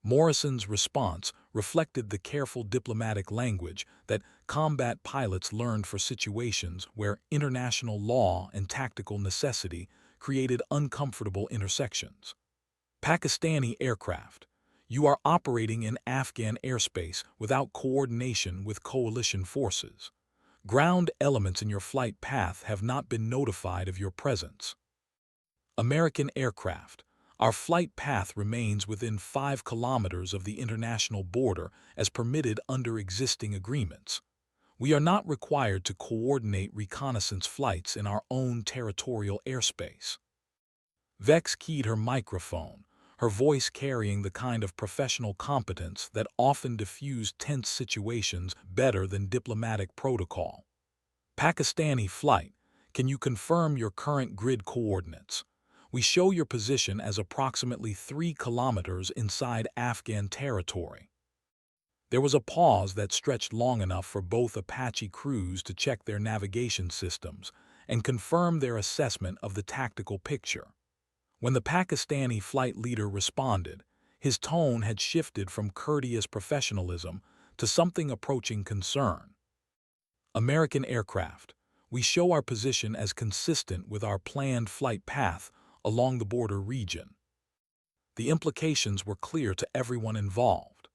Morrison's response reflected the careful diplomatic language that combat pilots learned for situations where international law and tactical necessity created uncomfortable intersections. Pakistani aircraft. You are operating in Afghan airspace without coordination with coalition forces. Ground elements in your flight path have not been notified of your presence. American aircraft. Our flight path remains within 5 kilometers of the international border as permitted under existing agreements. We are not required to coordinate reconnaissance flights in our own territorial airspace. Vex keyed her microphone, her voice carrying the kind of professional competence that often diffused tense situations better than diplomatic protocol. Pakistani flight, can you confirm your current grid coordinates? We show your position as approximately 3 kilometers inside Afghan territory. There was a pause that stretched long enough for both Apache crews to check their navigation systems and confirm their assessment of the tactical picture. When the Pakistani flight leader responded, his tone had shifted from courteous professionalism to something approaching concern. American aircraft. We show our position as consistent with our planned flight path along the border region. The implications were clear to everyone involved.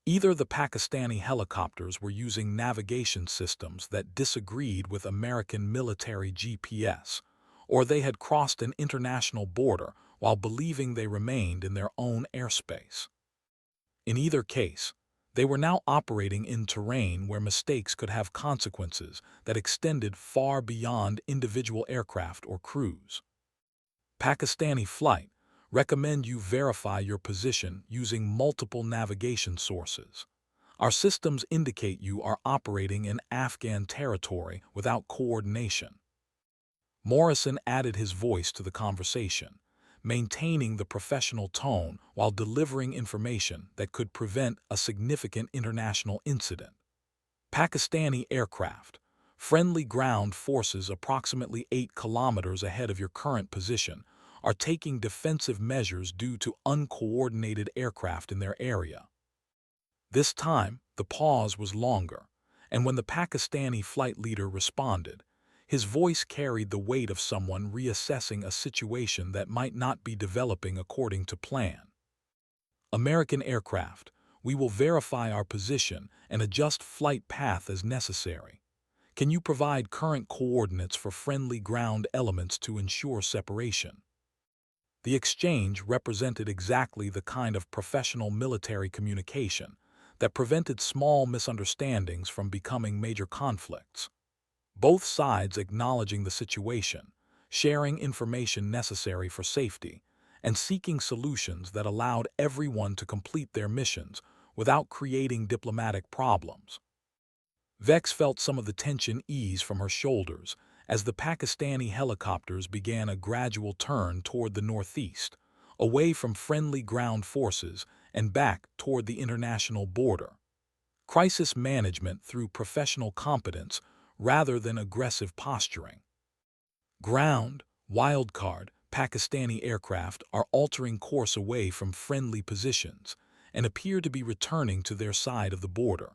Either the Pakistani helicopters were using navigation systems that disagreed with American military GPS, or they had crossed an international border while believing they remained in their own airspace. In either case, they were now operating in terrain where mistakes could have consequences that extended far beyond individual aircraft or crews. Pakistani flight, recommend you verify your position using multiple navigation sources. Our systems indicate you are operating in Afghan territory without coordination. Morrison added his voice to the conversation, maintaining the professional tone while delivering information that could prevent a significant international incident. Pakistani aircraft. Friendly ground forces approximately 8 kilometers ahead of your current position are taking defensive measures due to uncoordinated aircraft in their area. This time, the pause was longer, and when the Pakistani flight leader responded, his voice carried the weight of someone reassessing a situation that might not be developing according to plan. American aircraft. We will verify our position and adjust flight path as necessary. Can you provide current coordinates for friendly ground elements to ensure separation? The exchange represented exactly the kind of professional military communication that prevented small misunderstandings from becoming major conflicts. Both sides acknowledging the situation, sharing information necessary for safety, and seeking solutions that allowed everyone to complete their missions without creating diplomatic problems. Vex felt some of the tension ease from her shoulders as the Pakistani helicopters began a gradual turn toward the northeast, away from friendly ground forces and back toward the international border. Crisis management through professional competence rather than aggressive posturing. Ground, wildcard, Pakistani aircraft are altering course away from friendly positions and appear to be returning to their side of the border.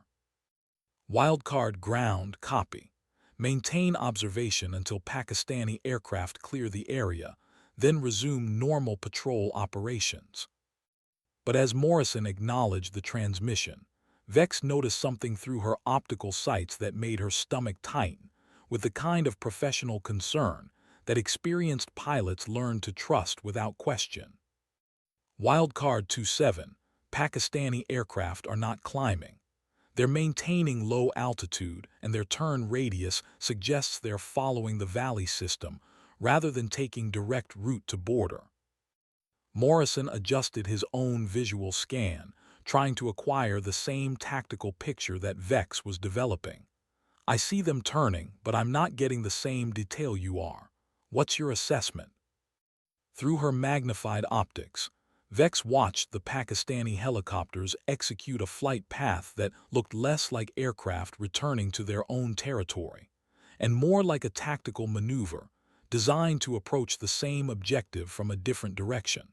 Wildcard ground, copy. Maintain observation until Pakistani aircraft clear the area, then resume normal patrol operations. But as Morrison acknowledged the transmission, Vex noticed something through her optical sights that made her stomach tighten, with the kind of professional concern that experienced pilots learn to trust without question. Wildcard 27, Pakistani aircraft are not climbing. They're maintaining low altitude, and their turn radius suggests they're following the valley system rather than taking direct route to border. Morrison adjusted his own visual scan, trying to acquire the same tactical picture that Vex was developing. I see them turning, but I'm not getting the same detail you are. What's your assessment? Through her magnified optics, Vex watched the Pakistani helicopters execute a flight path that looked less like aircraft returning to their own territory, and more like a tactical maneuver designed to approach the same objective from a different direction.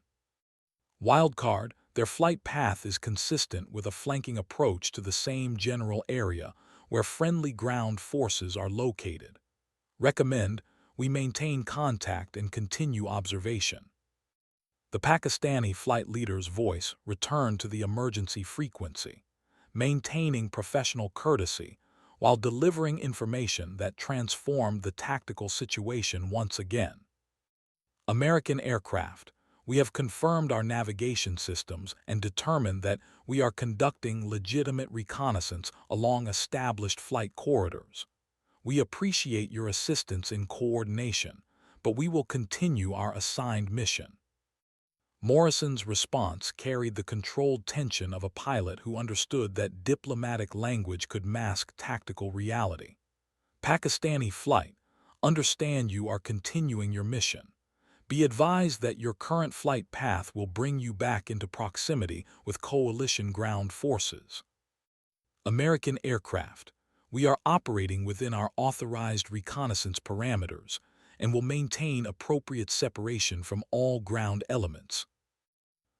Wildcard, their flight path is consistent with a flanking approach to the same general area where friendly ground forces are located. Recommend we maintain contact and continue observation. The Pakistani flight leader's voice returned to the emergency frequency, maintaining professional courtesy while delivering information that transformed the tactical situation once again. American aircraft, we have confirmed our navigation systems and determined that we are conducting legitimate reconnaissance along established flight corridors. We appreciate your assistance in coordination, but we will continue our assigned mission. Morrison's response carried the controlled tension of a pilot who understood that diplomatic language could mask tactical reality. Pakistani flight, understand you are continuing your mission. Be advised that your current flight path will bring you back into proximity with coalition ground forces. American aircraft, we are operating within our authorized reconnaissance parameters and will maintain appropriate separation from all ground elements.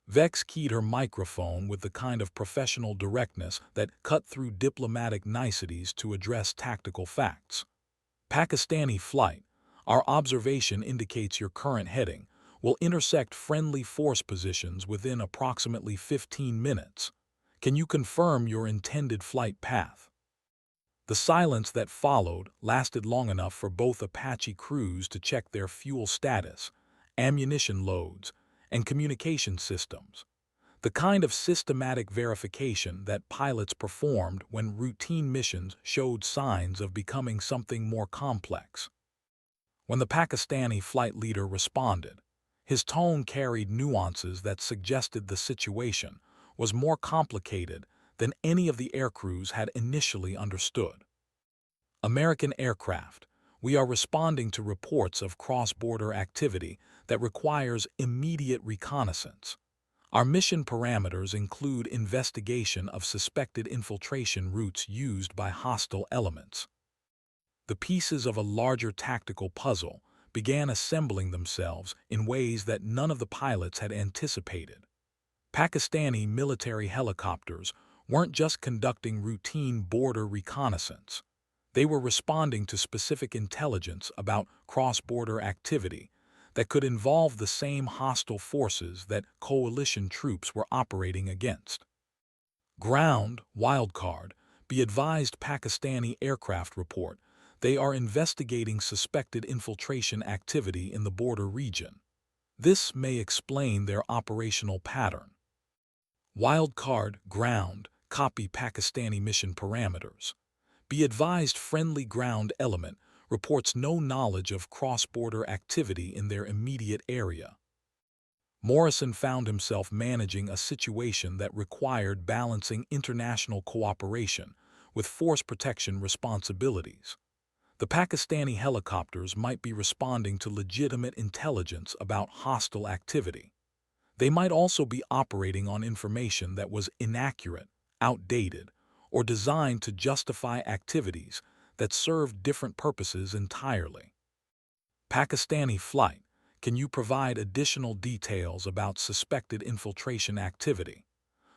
Vex keyed her microphone with the kind of professional directness that cut through diplomatic niceties to address tactical facts. Pakistani flight, our observation indicates your current heading will intersect friendly force positions within approximately 15 minutes. Can you confirm your intended flight path? The silence that followed lasted long enough for both Apache crews to check their fuel status, ammunition loads, and communication systems, the kind of systematic verification that pilots performed when routine missions showed signs of becoming something more complex. When the Pakistani flight leader responded, his tone carried nuances that suggested the situation was more complicated than any of the aircrews had initially understood. American aircraft, we are responding to reports of cross-border activity that requires immediate reconnaissance. Our mission parameters include investigation of suspected infiltration routes used by hostile elements. The pieces of a larger tactical puzzle began assembling themselves in ways that none of the pilots had anticipated. Pakistani military helicopters weren't just conducting routine border reconnaissance. They were responding to specific intelligence about cross-border activity that could involve the same hostile forces that coalition troops were operating against. Ground, wildcard, be advised Pakistani aircraft report They are investigating suspected infiltration activity in the border region. This may explain their operational pattern. Wildcard ground, copy Pakistani mission parameters. Be advised friendly ground element reports no knowledge of cross-border activity in their immediate area. Morrison found himself managing a situation that required balancing international cooperation with force protection responsibilities. The Pakistani helicopters might be responding to legitimate intelligence about hostile activity. They might also be operating on information that was inaccurate, outdated, or designed to justify activities that served different purposes entirely. Pakistani flight, can you provide additional details about suspected infiltration activity?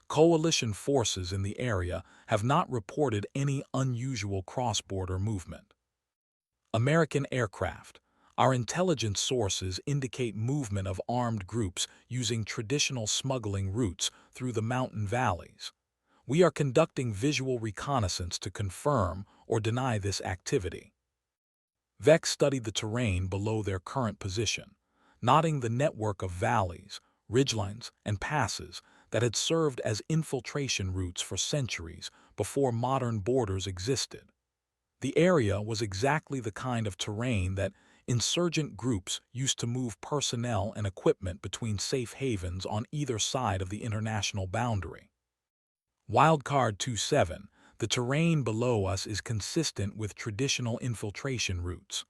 Coalition forces in the area have not reported any unusual cross-border movement. American aircraft. Our intelligence sources indicate movement of armed groups using traditional smuggling routes through the mountain valleys. We are conducting visual reconnaissance to confirm or deny this activity. VEX studied the terrain below their current position, noting the network of valleys, ridgelines, and passes that had served as infiltration routes for centuries before modern borders existed. The area was exactly the kind of terrain that insurgent groups used to move personnel and equipment between safe havens on either side of the international boundary. Wildcard 27, the terrain below us is consistent with traditional infiltration routes.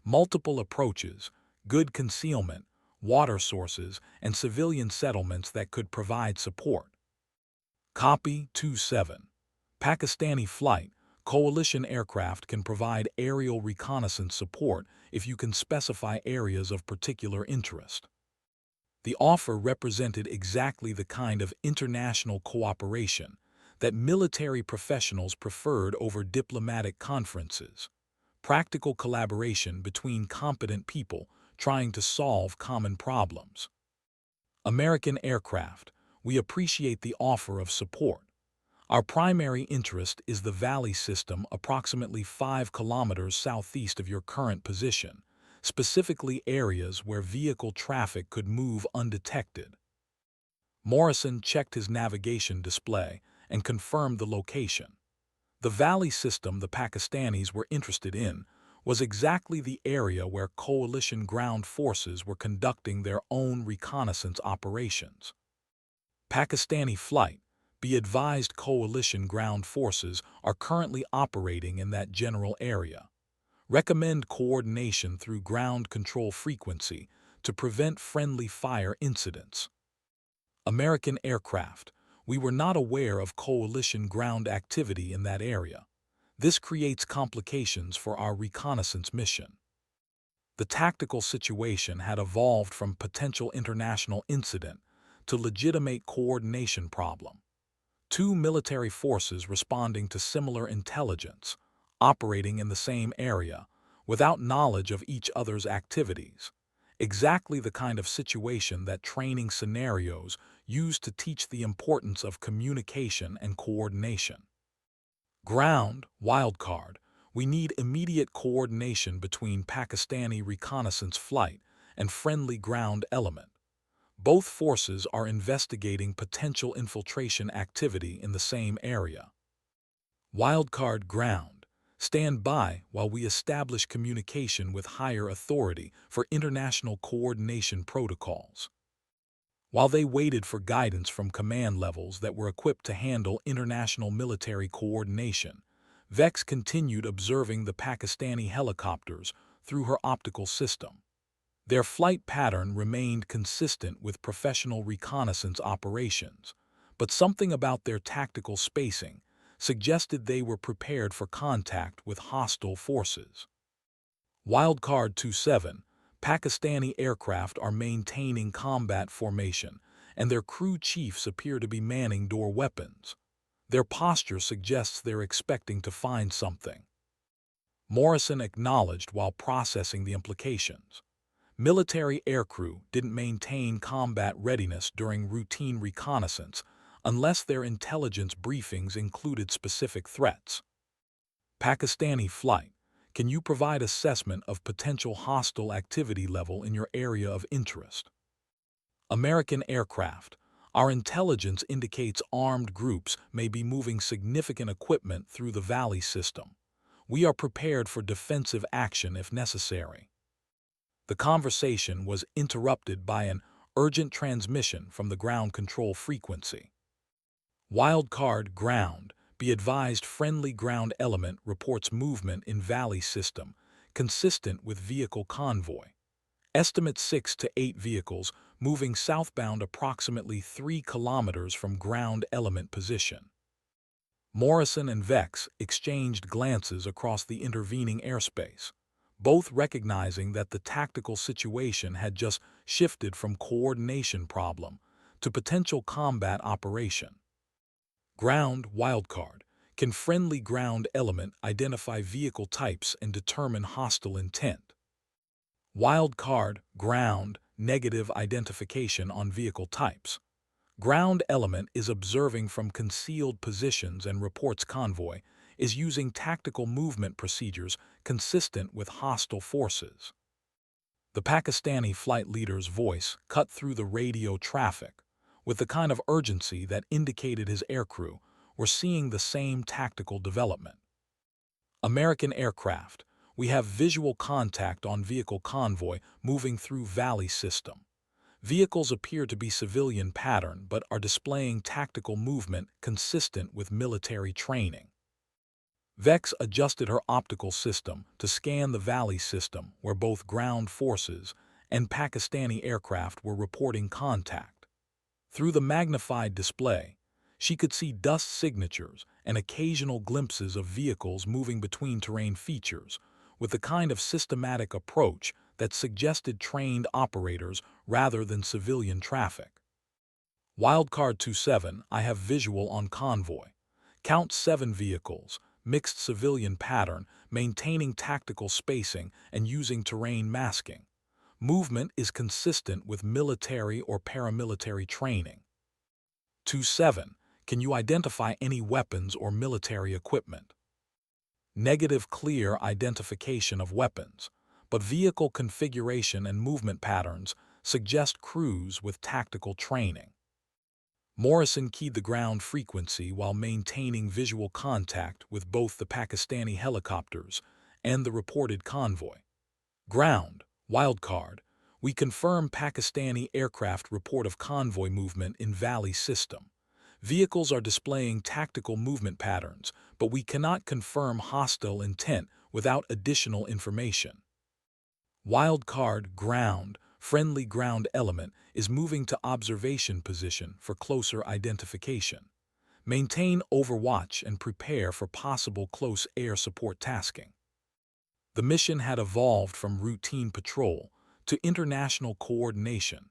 Multiple approaches, good concealment, water sources, and civilian settlements that could provide support. Copy 27. Pakistani flight. Coalition aircraft can provide aerial reconnaissance support if you can specify areas of particular interest. The offer represented exactly the kind of international cooperation that military professionals preferred over diplomatic conferences. Practical collaboration between competent people trying to solve common problems. American aircraft, we appreciate the offer of support. Our primary interest is the valley system approximately 5 kilometers southeast of your current position, specifically areas where vehicle traffic could move undetected. Morrison checked his navigation display and confirmed the location. The valley system the Pakistanis were interested in was exactly the area where coalition ground forces were conducting their own reconnaissance operations. Pakistani flight. Be advised coalition ground forces are currently operating in that general area. Recommend coordination through ground control frequency to prevent friendly fire incidents. American aircraft. We were not aware of coalition ground activity in that area. This creates complications for our reconnaissance mission. The tactical situation had evolved from potential international incident to legitimate coordination problem. Two military forces responding to similar intelligence, operating in the same area, without knowledge of each other's activities. Exactly the kind of situation that training scenarios use to teach the importance of communication and coordination. Ground, wildcard, we need immediate coordination between Pakistani reconnaissance flight and friendly ground element. Both forces are investigating potential infiltration activity in the same area. Wildcard ground. Stand by while we establish communication with higher authority for international coordination protocols. While they waited for guidance from command levels that were equipped to handle international military coordination, VEX continued observing the Pakistani helicopters through her optical system. Their flight pattern remained consistent with professional reconnaissance operations, but something about their tactical spacing suggested they were prepared for contact with hostile forces. Wildcard 27, Pakistani aircraft are maintaining combat formation, and their crew chiefs appear to be manning door weapons. Their posture suggests they're expecting to find something. Morrison acknowledged while processing the implications. Military aircrew didn't maintain combat readiness during routine reconnaissance unless their intelligence briefings included specific threats. Pakistani flight. can you provide assessment of potential hostile activity level in your area of interest? American aircraft. Our intelligence indicates armed groups may be moving significant equipment through the valley system. We are prepared for defensive action if necessary. The conversation was interrupted by an urgent transmission from the ground control frequency. Wildcard ground. Be advised, friendly ground element reports movement in valley system, consistent with vehicle convoy. Estimate 6 to 8 vehicles moving southbound approximately 3 kilometers from ground element position. Morrison and Vex exchanged glances across the intervening airspace, both recognizing that the tactical situation had just shifted from coordination problem to potential combat operation. Ground wildcard. Can friendly ground element identify vehicle types and determine hostile intent? Wildcard ground negative identification on vehicle types. Ground element is observing from concealed positions and reports convoy is using tactical movement procedures consistent with hostile forces. The Pakistani flight leader's voice cut through the radio traffic with the kind of urgency that indicated his aircrew were seeing the same tactical development. American aircraft. We have visual contact on vehicle convoy moving through valley system. Vehicles appear to be civilian pattern but are displaying tactical movement consistent with military training. Vex adjusted her optical system to scan the valley system where both ground forces and Pakistani aircraft were reporting contact. Through the magnified display, she could see dust signatures and occasional glimpses of vehicles moving between terrain features with the kind of systematic approach that suggested trained operators rather than civilian traffic. Wildcard 27, I have visual on convoy. Count 7 vehicles, mixed civilian pattern, maintaining tactical spacing and using terrain masking. Movement is consistent with military or paramilitary training. 27. Can you identify any weapons or military equipment? Negative clear identification of weapons, but vehicle configuration and movement patterns suggest crews with tactical training. Morrison keyed the ground frequency while maintaining visual contact with both the Pakistani helicopters and the reported convoy. Ground, wildcard, we confirm Pakistani aircraft report of convoy movement in valley system. Vehicles are displaying tactical movement patterns, but we cannot confirm hostile intent without additional information. Wildcard ground, friendly ground element is moving to observation position for closer identification. Maintain overwatch and prepare for possible close air support tasking. The mission had evolved from routine patrol to international coordination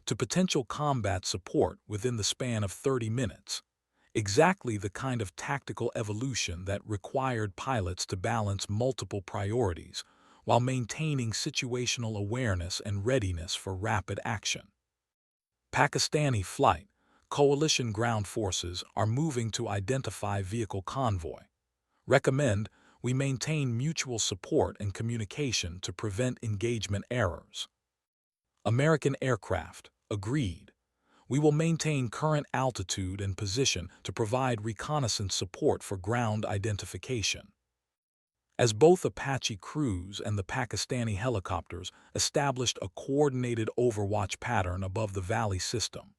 to potential combat support within the span of 30 minutes. Exactly the kind of tactical evolution that required pilots to balance multiple priorities while maintaining situational awareness and readiness for rapid action. Pakistani flight, coalition ground forces are moving to identify vehicle convoy. Recommend we maintain mutual support and communication to prevent engagement errors. American aircraft, agreed. We will maintain current altitude and position to provide reconnaissance support for ground identification. As both Apache crews and the Pakistani helicopters established a coordinated overwatch pattern above the valley system,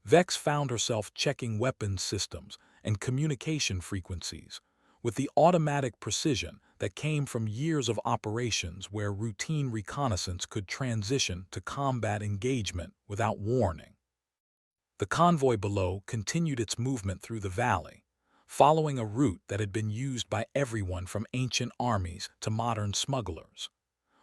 Vex found herself checking weapons systems and communication frequencies with the automatic precision that came from years of operations where routine reconnaissance could transition to combat engagement without warning. The convoy below continued its movement through the valley, following a route that had been used by everyone from ancient armies to modern smugglers.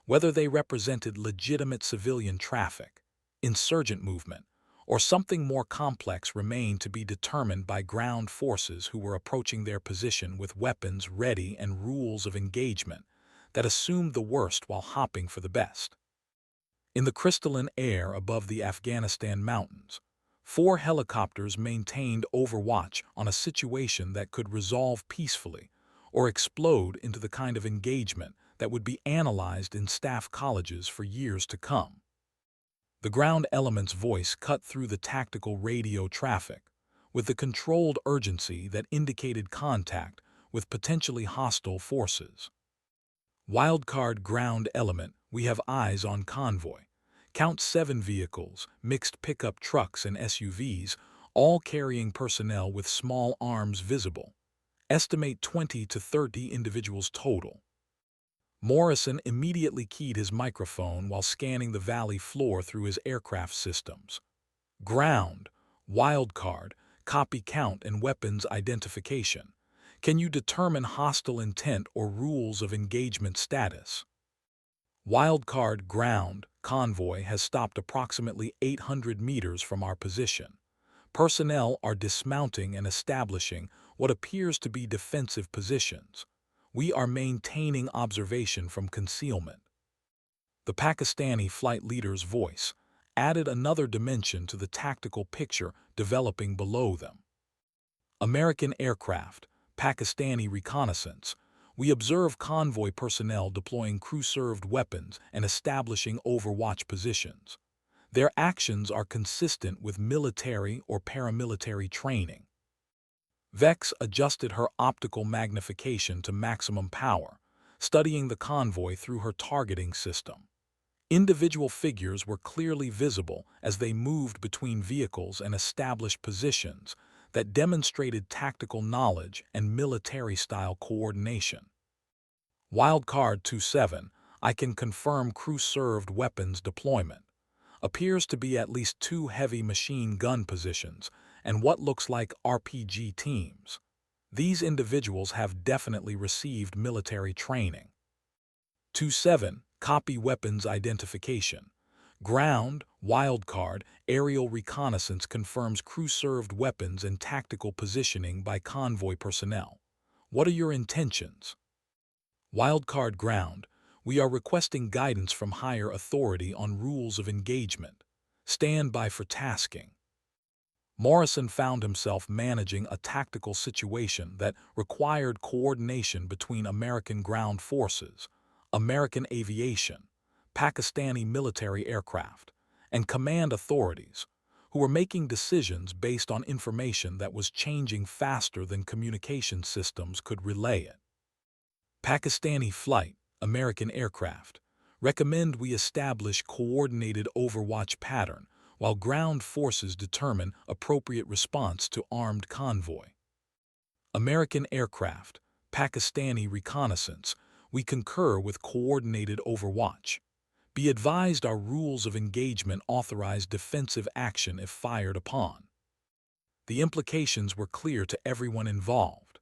Whether they represented legitimate civilian traffic, insurgent movement, or something more complex remained to be determined by ground forces who were approaching their position with weapons ready and rules of engagement that assumed the worst while hoping for the best. In the crystalline air above the Afghanistan mountains, 4 helicopters maintained overwatch on a situation that could resolve peacefully or explode into the kind of engagement that would be analyzed in staff colleges for years to come. The ground element's voice cut through the tactical radio traffic with the controlled urgency that indicated contact with potentially hostile forces. Wildcard ground element, we have eyes on convoy. Count 7 vehicles, mixed pickup trucks and SUVs, all carrying personnel with small arms visible. Estimate 20 to 30 individuals total. Morrison immediately keyed his microphone while scanning the valley floor through his aircraft systems. Ground, wildcard, copy count and weapons identification. Can you determine hostile intent or rules of engagement status? Wildcard ground, convoy has stopped approximately 800 meters from our position. Personnel are dismounting and establishing what appears to be defensive positions. We are maintaining observation from concealment. The Pakistani flight leader's voice added another dimension to the tactical picture developing below them. American aircraft, Pakistani reconnaissance. We observe convoy personnel deploying crew-served weapons and establishing overwatch positions. Their actions are consistent with military or paramilitary training. Vex adjusted her optical magnification to maximum power, studying the convoy through her targeting system. Individual figures were clearly visible as they moved between vehicles and established positions that demonstrated tactical knowledge and military-style coordination. Wildcard 27, I can confirm crew-served weapons deployment. Appears to be at least 2 heavy machine gun positions and what looks like RPG teams. These individuals have definitely received military training. 27. Copy weapons identification. Ground, wildcard, aerial reconnaissance confirms crew-served weapons and tactical positioning by convoy personnel. What are your intentions? Wildcard ground, we are requesting guidance from higher authority on rules of engagement. Stand by for tasking. Morrison found himself managing a tactical situation that required coordination between American ground forces, American aviation, Pakistani military aircraft, and command authorities, who were making decisions based on information that was changing faster than communication systems could relay it. Pakistani flight, American aircraft. Recommend we establish coordinated overwatch pattern while ground forces determine appropriate response to armed convoy. American aircraft, Pakistani reconnaissance. We concur with coordinated overwatch. Be advised our rules of engagement authorize defensive action if fired upon. The implications were clear to everyone involved.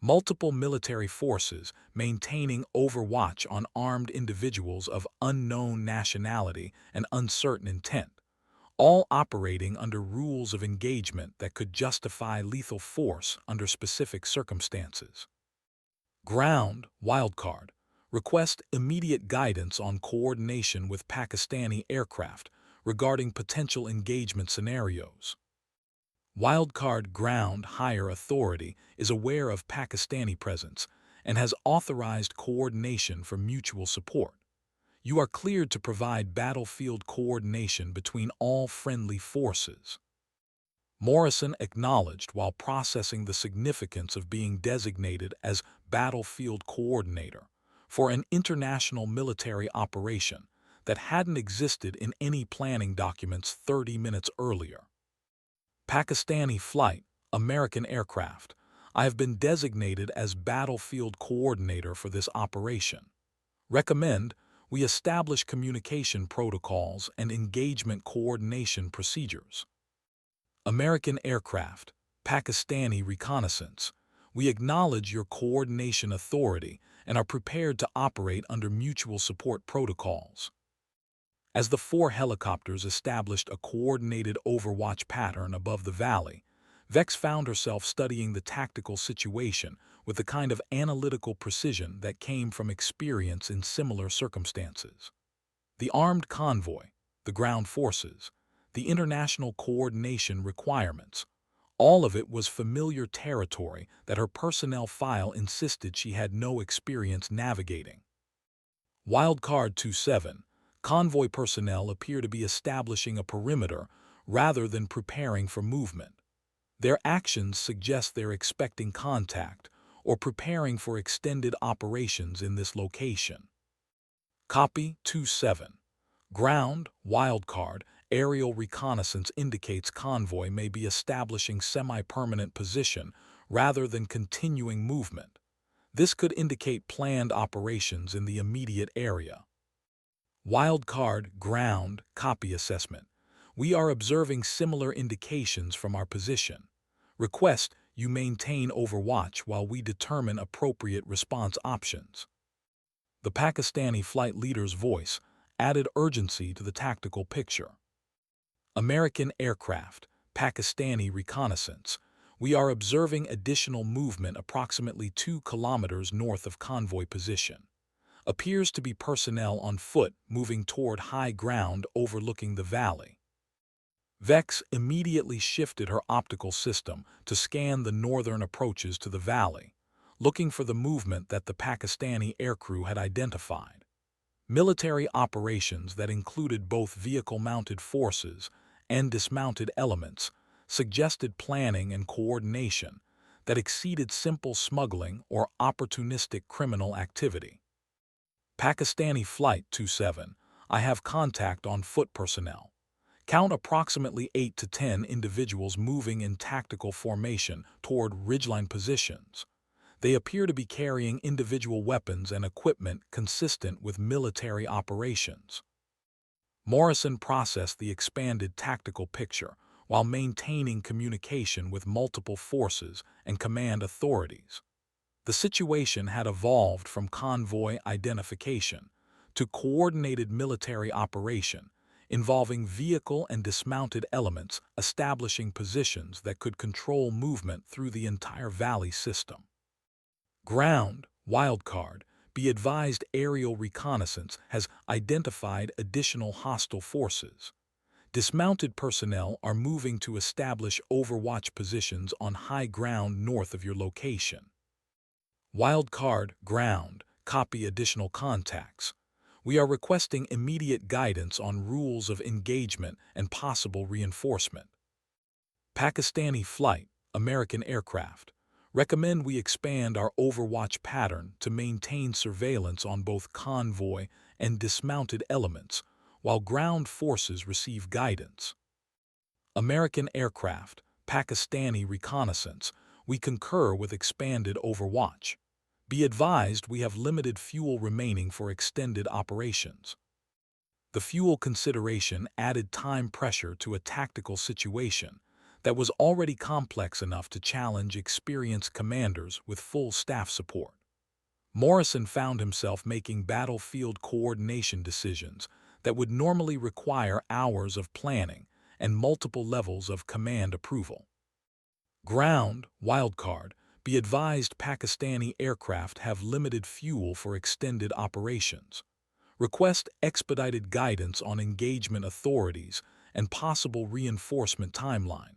Multiple military forces maintaining overwatch on armed individuals of unknown nationality and uncertain intent, all operating under rules of engagement that could justify lethal force under specific circumstances. Ground, wildcard. Request immediate guidance on coordination with Pakistani aircraft regarding potential engagement scenarios. Wildcard ground higher authority is aware of Pakistani presence and has authorized coordination for mutual support. You are cleared to provide battlefield coordination between all friendly forces. Morrison acknowledged while processing the significance of being designated as battlefield coordinator for an international military operation that hadn't existed in any planning documents 30 minutes earlier. Pakistani flight, American aircraft. I have been designated as battlefield coordinator for this operation. Recommend we establish communication protocols and engagement coordination procedures. American aircraft, Pakistani reconnaissance. We acknowledge your coordination authority and are prepared to operate under mutual support protocols. As the 4 helicopters established a coordinated overwatch pattern above the valley, Vex found herself studying the tactical situation with the kind of analytical precision that came from experience in similar circumstances. The armed convoy, the ground forces, the international coordination requirements, all of it was familiar territory that her personnel file insisted she had no experience navigating. Wildcard 27. Convoy personnel appear to be establishing a perimeter rather than preparing for movement. Their actions suggest they're expecting contact or preparing for extended operations in this location. Copy 27. Ground, wildcard, aerial reconnaissance indicates convoy may be establishing semi-permanent position rather than continuing movement. This could indicate planned operations in the immediate area. Wildcard, ground, copy assessment. We are observing similar indications from our position. Request you maintain overwatch while we determine appropriate response options. The Pakistani flight leader's voice added urgency to the tactical picture. American aircraft, Pakistani reconnaissance. We are observing additional movement approximately 2 kilometers north of convoy position. Appears to be personnel on foot moving toward high ground overlooking the valley. Vex immediately shifted her optical system to scan the northern approaches to the valley, looking for the movement that the Pakistani aircrew had identified. Military operations that included both vehicle-mounted forces and dismounted elements suggested planning and coordination that exceeded simple smuggling or opportunistic criminal activity. Pakistani Flight 27. I have contact on foot personnel. Count approximately 8 to 10 individuals moving in tactical formation toward ridgeline positions. They appear to be carrying individual weapons and equipment consistent with military operations. Morrison processed the expanded tactical picture while maintaining communication with multiple forces and command authorities. The situation had evolved from convoy identification to coordinated military operation involving vehicle and dismounted elements establishing positions that could control movement through the entire valley system. Ground, wildcard, be advised aerial reconnaissance has identified additional hostile forces. Dismounted personnel are moving to establish overwatch positions on high ground north of your location. Wildcard, ground, copy additional contacts. We are requesting immediate guidance on rules of engagement and possible reinforcement. Pakistani Flight, American aircraft. Recommend we expand our overwatch pattern to maintain surveillance on both convoy and dismounted elements while ground forces receive guidance. American aircraft, Pakistani reconnaissance. We concur with expanded overwatch. Be advised we have limited fuel remaining for extended operations. The fuel consideration added time pressure to a tactical situation that was already complex enough to challenge experienced commanders with full staff support. Morrison found himself making battlefield coordination decisions that would normally require hours of planning and multiple levels of command approval. Ground, wildcard, be advised Pakistani aircraft have limited fuel for extended operations. Request expedited guidance on engagement authorities and possible reinforcement timeline.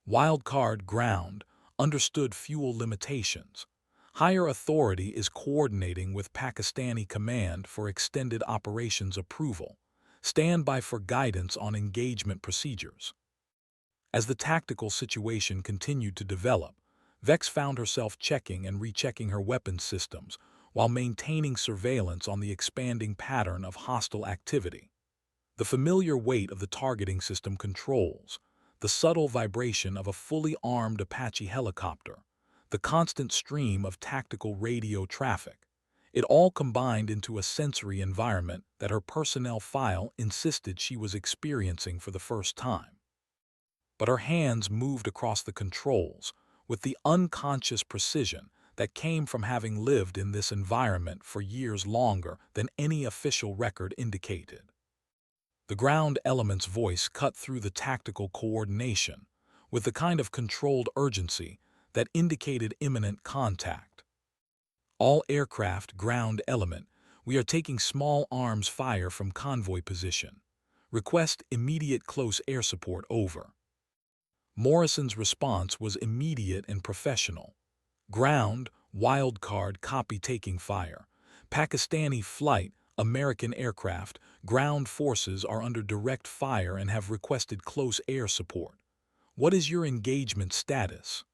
Wildcard, ground, understood fuel limitations. Higher authority is coordinating with Pakistani command for extended operations approval. Stand by for guidance on engagement procedures. As the tactical situation continued to develop, Vex found herself checking and rechecking her weapons systems while maintaining surveillance on the expanding pattern of hostile activity. The familiar weight of the targeting system controls, the subtle vibration of a fully armed Apache helicopter, the constant stream of tactical radio traffic. It all combined into a sensory environment that her personnel file insisted she was experiencing for the first time. But her hands moved across the controls with the unconscious precision that came from having lived in this environment for years longer than any official record indicated. The ground element's voice cut through the tactical coordination with the kind of controlled urgency that indicated imminent contact. All aircraft ground element, we are taking small arms fire from convoy position. Request immediate close air support over. Morrison's response was immediate and professional. Ground, wildcard, copy taking fire. Pakistani flight, American aircraft, ground forces are under direct fire and have requested close air support. What is your engagement status?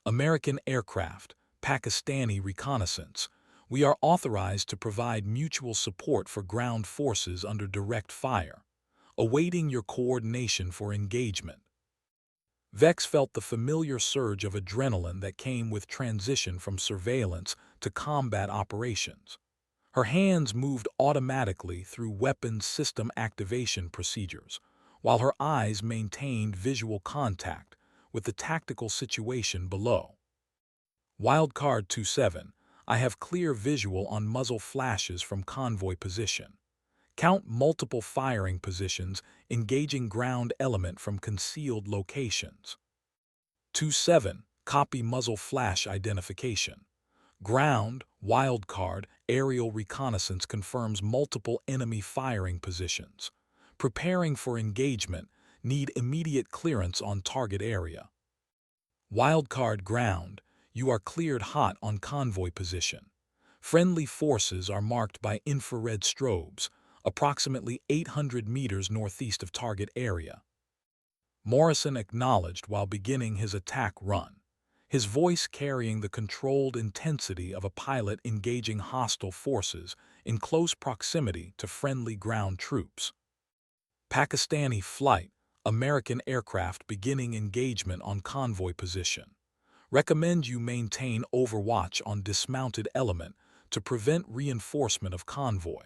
American aircraft, Pakistani reconnaissance. We are authorized to provide mutual support for ground forces under direct fire, awaiting your coordination for engagement. Vex felt the familiar surge of adrenaline that came with transition from surveillance to combat operations. Her hands moved automatically through weapons system activation procedures, while her eyes maintained visual contact with the tactical situation below. Wildcard 27, I have clear visual on muzzle flashes from convoy position. Count multiple firing positions engaging ground element from concealed locations. 27, copy muzzle flash identification. Ground, wildcard, aerial reconnaissance confirms multiple enemy firing positions. Preparing for engagement, need immediate clearance on target area. Wildcard ground, you are cleared hot on convoy position. Friendly forces are marked by infrared strobes, approximately 800 meters northeast of target area. Morrison acknowledged while beginning his attack run, his voice carrying the controlled intensity of a pilot engaging hostile forces in close proximity to friendly ground troops. Pakistani flight, American aircraft beginning engagement on convoy position. Recommend you maintain overwatch on dismounted element to prevent reinforcement of convoy.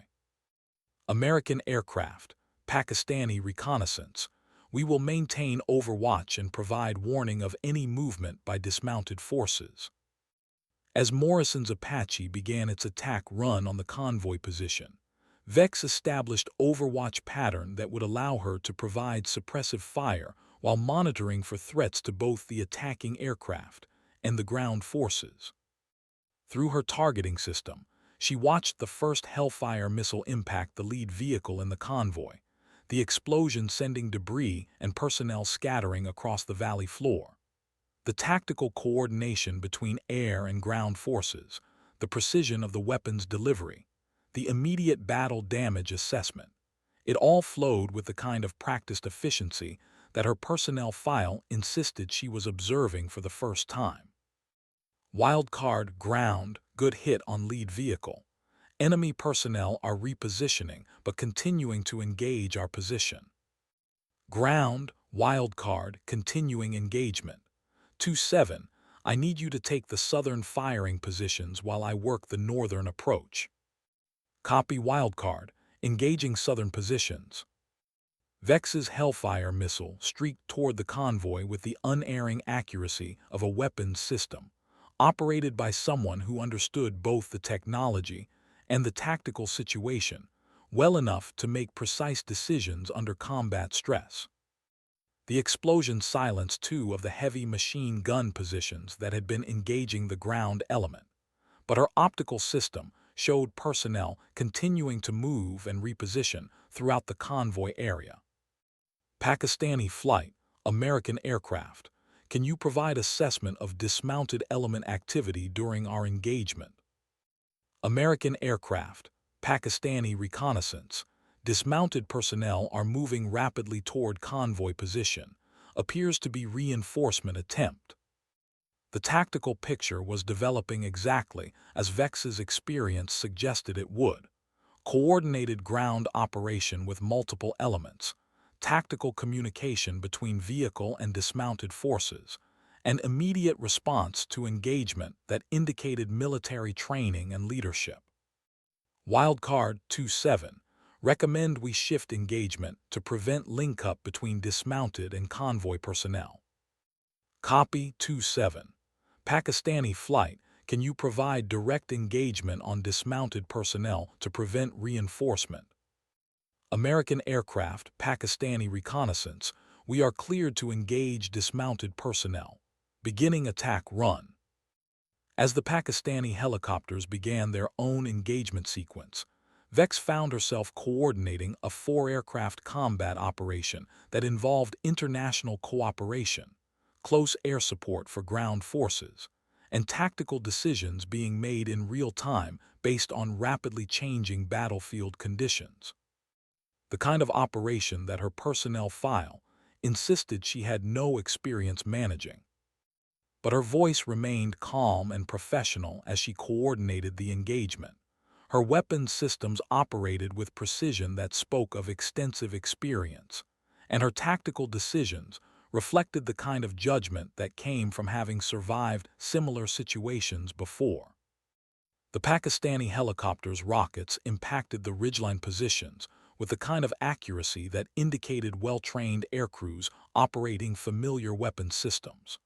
American aircraft, Pakistani reconnaissance. We will maintain overwatch and provide warning of any movement by dismounted forces. As Morrison's Apache began its attack run on the convoy position, Vex established overwatch pattern that would allow her to provide suppressive fire while monitoring for threats to both the attacking aircraft and the ground forces. Through her targeting system, she watched the first Hellfire missile impact the lead vehicle in the convoy, the explosion sending debris and personnel scattering across the valley floor. The tactical coordination between air and ground forces, the precision of the weapon's delivery, the immediate battle damage assessment, it all flowed with the kind of practiced efficiency that her personnel file insisted she was observing for the first time. Wildcard ground, good hit on lead vehicle. Enemy personnel are repositioning but continuing to engage our position. Ground, wildcard, continuing engagement. 2-7, I need you to take the southern firing positions while I work the northern approach. Copy wildcard, engaging southern positions. Vex's Hellfire missile streaked toward the convoy with the unerring accuracy of a weapons system, operated by someone who understood both the technology and the tactical situation well enough to make precise decisions under combat stress. The explosion silenced two of the heavy machine gun positions that had been engaging the ground element, but her optical system showed personnel continuing to move and reposition throughout the convoy area. Pakistani flight, American aircraft. Can you provide assessment of dismounted element activity during our engagement? American aircraft, Pakistani reconnaissance. Dismounted personnel are moving rapidly toward convoy position. Appears to be reinforcement attempt. The tactical picture was developing exactly as Vex's experience suggested it would. Coordinated ground operation with multiple elements, tactical communication between vehicle and dismounted forces, an immediate response to engagement that indicated military training and leadership. Wildcard 2-7, recommend we shift engagement to prevent link-up between dismounted and convoy personnel. Copy 2-7, Pakistani flight, can you provide direct engagement on dismounted personnel to prevent reinforcement? American aircraft, Pakistani reconnaissance, we are cleared to engage dismounted personnel. Beginning attack run. As the Pakistani helicopters began their own engagement sequence, Vex found herself coordinating a 4-aircraft combat operation that involved international cooperation, close air support for ground forces, and tactical decisions being made in real time based on rapidly changing battlefield conditions. The kind of operation that her personnel file insisted she had no experience managing. But her voice remained calm and professional as she coordinated the engagement. Her weapons systems operated with precision that spoke of extensive experience, and her tactical decisions reflected the kind of judgment that came from having survived similar situations before. The Pakistani helicopter's rockets impacted the ridgeline positions with the kind of accuracy that indicated well-trained aircrews operating familiar weapons systems.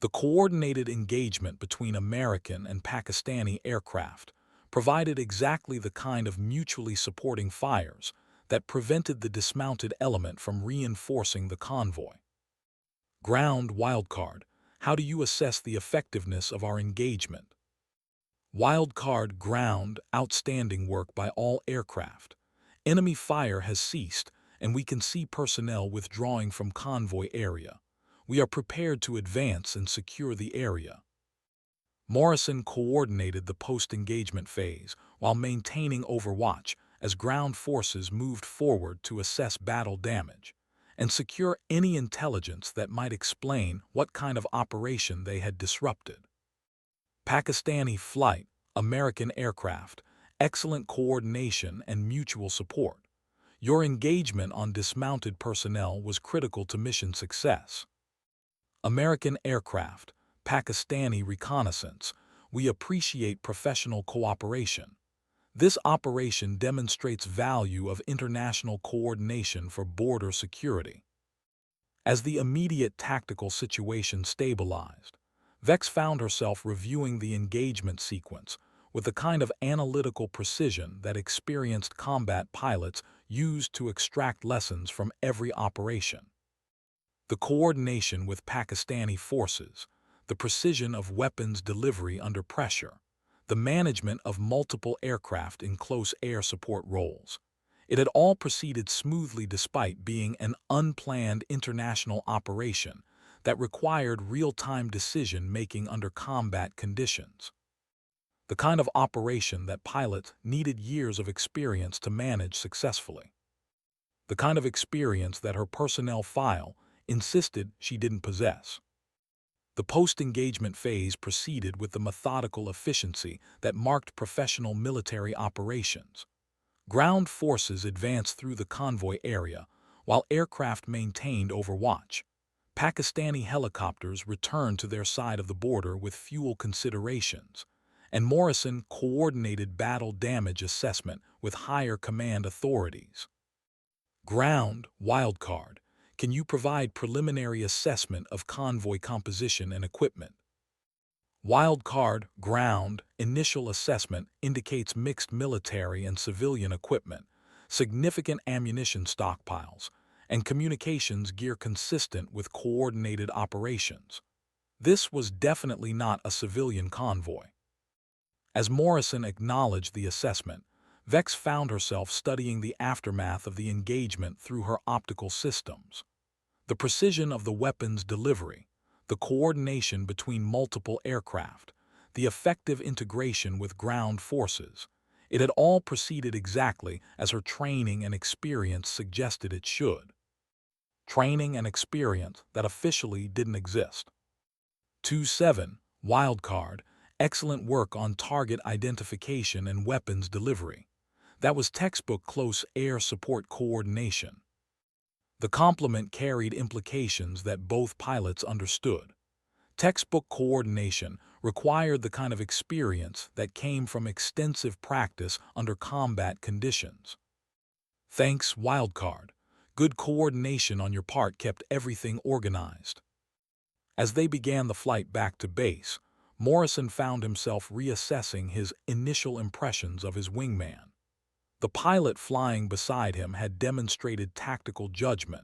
The coordinated engagement between American and Pakistani aircraft provided exactly the kind of mutually supporting fires that prevented the dismounted element from reinforcing the convoy. Ground wildcard. How do you assess the effectiveness of our engagement? Wildcard ground, outstanding work by all aircraft. Enemy fire has ceased, and we can see personnel withdrawing from convoy area. We are prepared to advance and secure the area. Morrison coordinated the post-engagement phase while maintaining overwatch as ground forces moved forward to assess battle damage and secure any intelligence that might explain what kind of operation they had disrupted. Pakistani flight, American aircraft, excellent coordination and mutual support. Your engagement on dismounted personnel was critical to mission success. American aircraft, Pakistani reconnaissance. We appreciate professional cooperation. This operation demonstrates value of international coordination for border security. As the immediate tactical situation stabilized, Vex found herself reviewing the engagement sequence with the kind of analytical precision that experienced combat pilots used to extract lessons from every operation. The coordination with Pakistani forces, the precision of weapons delivery under pressure, the management of multiple aircraft in close air support roles. It had all proceeded smoothly despite being an unplanned international operation that required real-time decision-making under combat conditions. The kind of operation that pilots needed years of experience to manage successfully. The kind of experience that her personnel file insisted she didn't possess. The post-engagement phase proceeded with the methodical efficiency that marked professional military operations. Ground forces advanced through the convoy area, while aircraft maintained overwatch. Pakistani helicopters returned to their side of the border with fuel considerations, and Morrison coordinated battle damage assessment with higher command authorities. Ground wildcard. Can you provide preliminary assessment of convoy composition and equipment? Wildcard ground initial assessment indicates mixed military and civilian equipment, significant ammunition stockpiles, and communications gear consistent with coordinated operations. This was definitely not a civilian convoy. As Morrison acknowledged the assessment, Vex found herself studying the aftermath of the engagement through her optical systems. The precision of the weapons delivery, the coordination between multiple aircraft, the effective integration with ground forces. It had all proceeded exactly as her training and experience suggested it should. Training and experience that officially didn't exist. 2-7, wildcard, excellent work on target identification and weapons delivery. That was textbook close air support coordination. The compliment carried implications that both pilots understood. Textbook coordination required the kind of experience that came from extensive practice under combat conditions. Thanks, wildcard. Good coordination on your part kept everything organized. As they began the flight back to base, Morrison found himself reassessing his initial impressions of his wingman. The pilot flying beside him had demonstrated tactical judgment,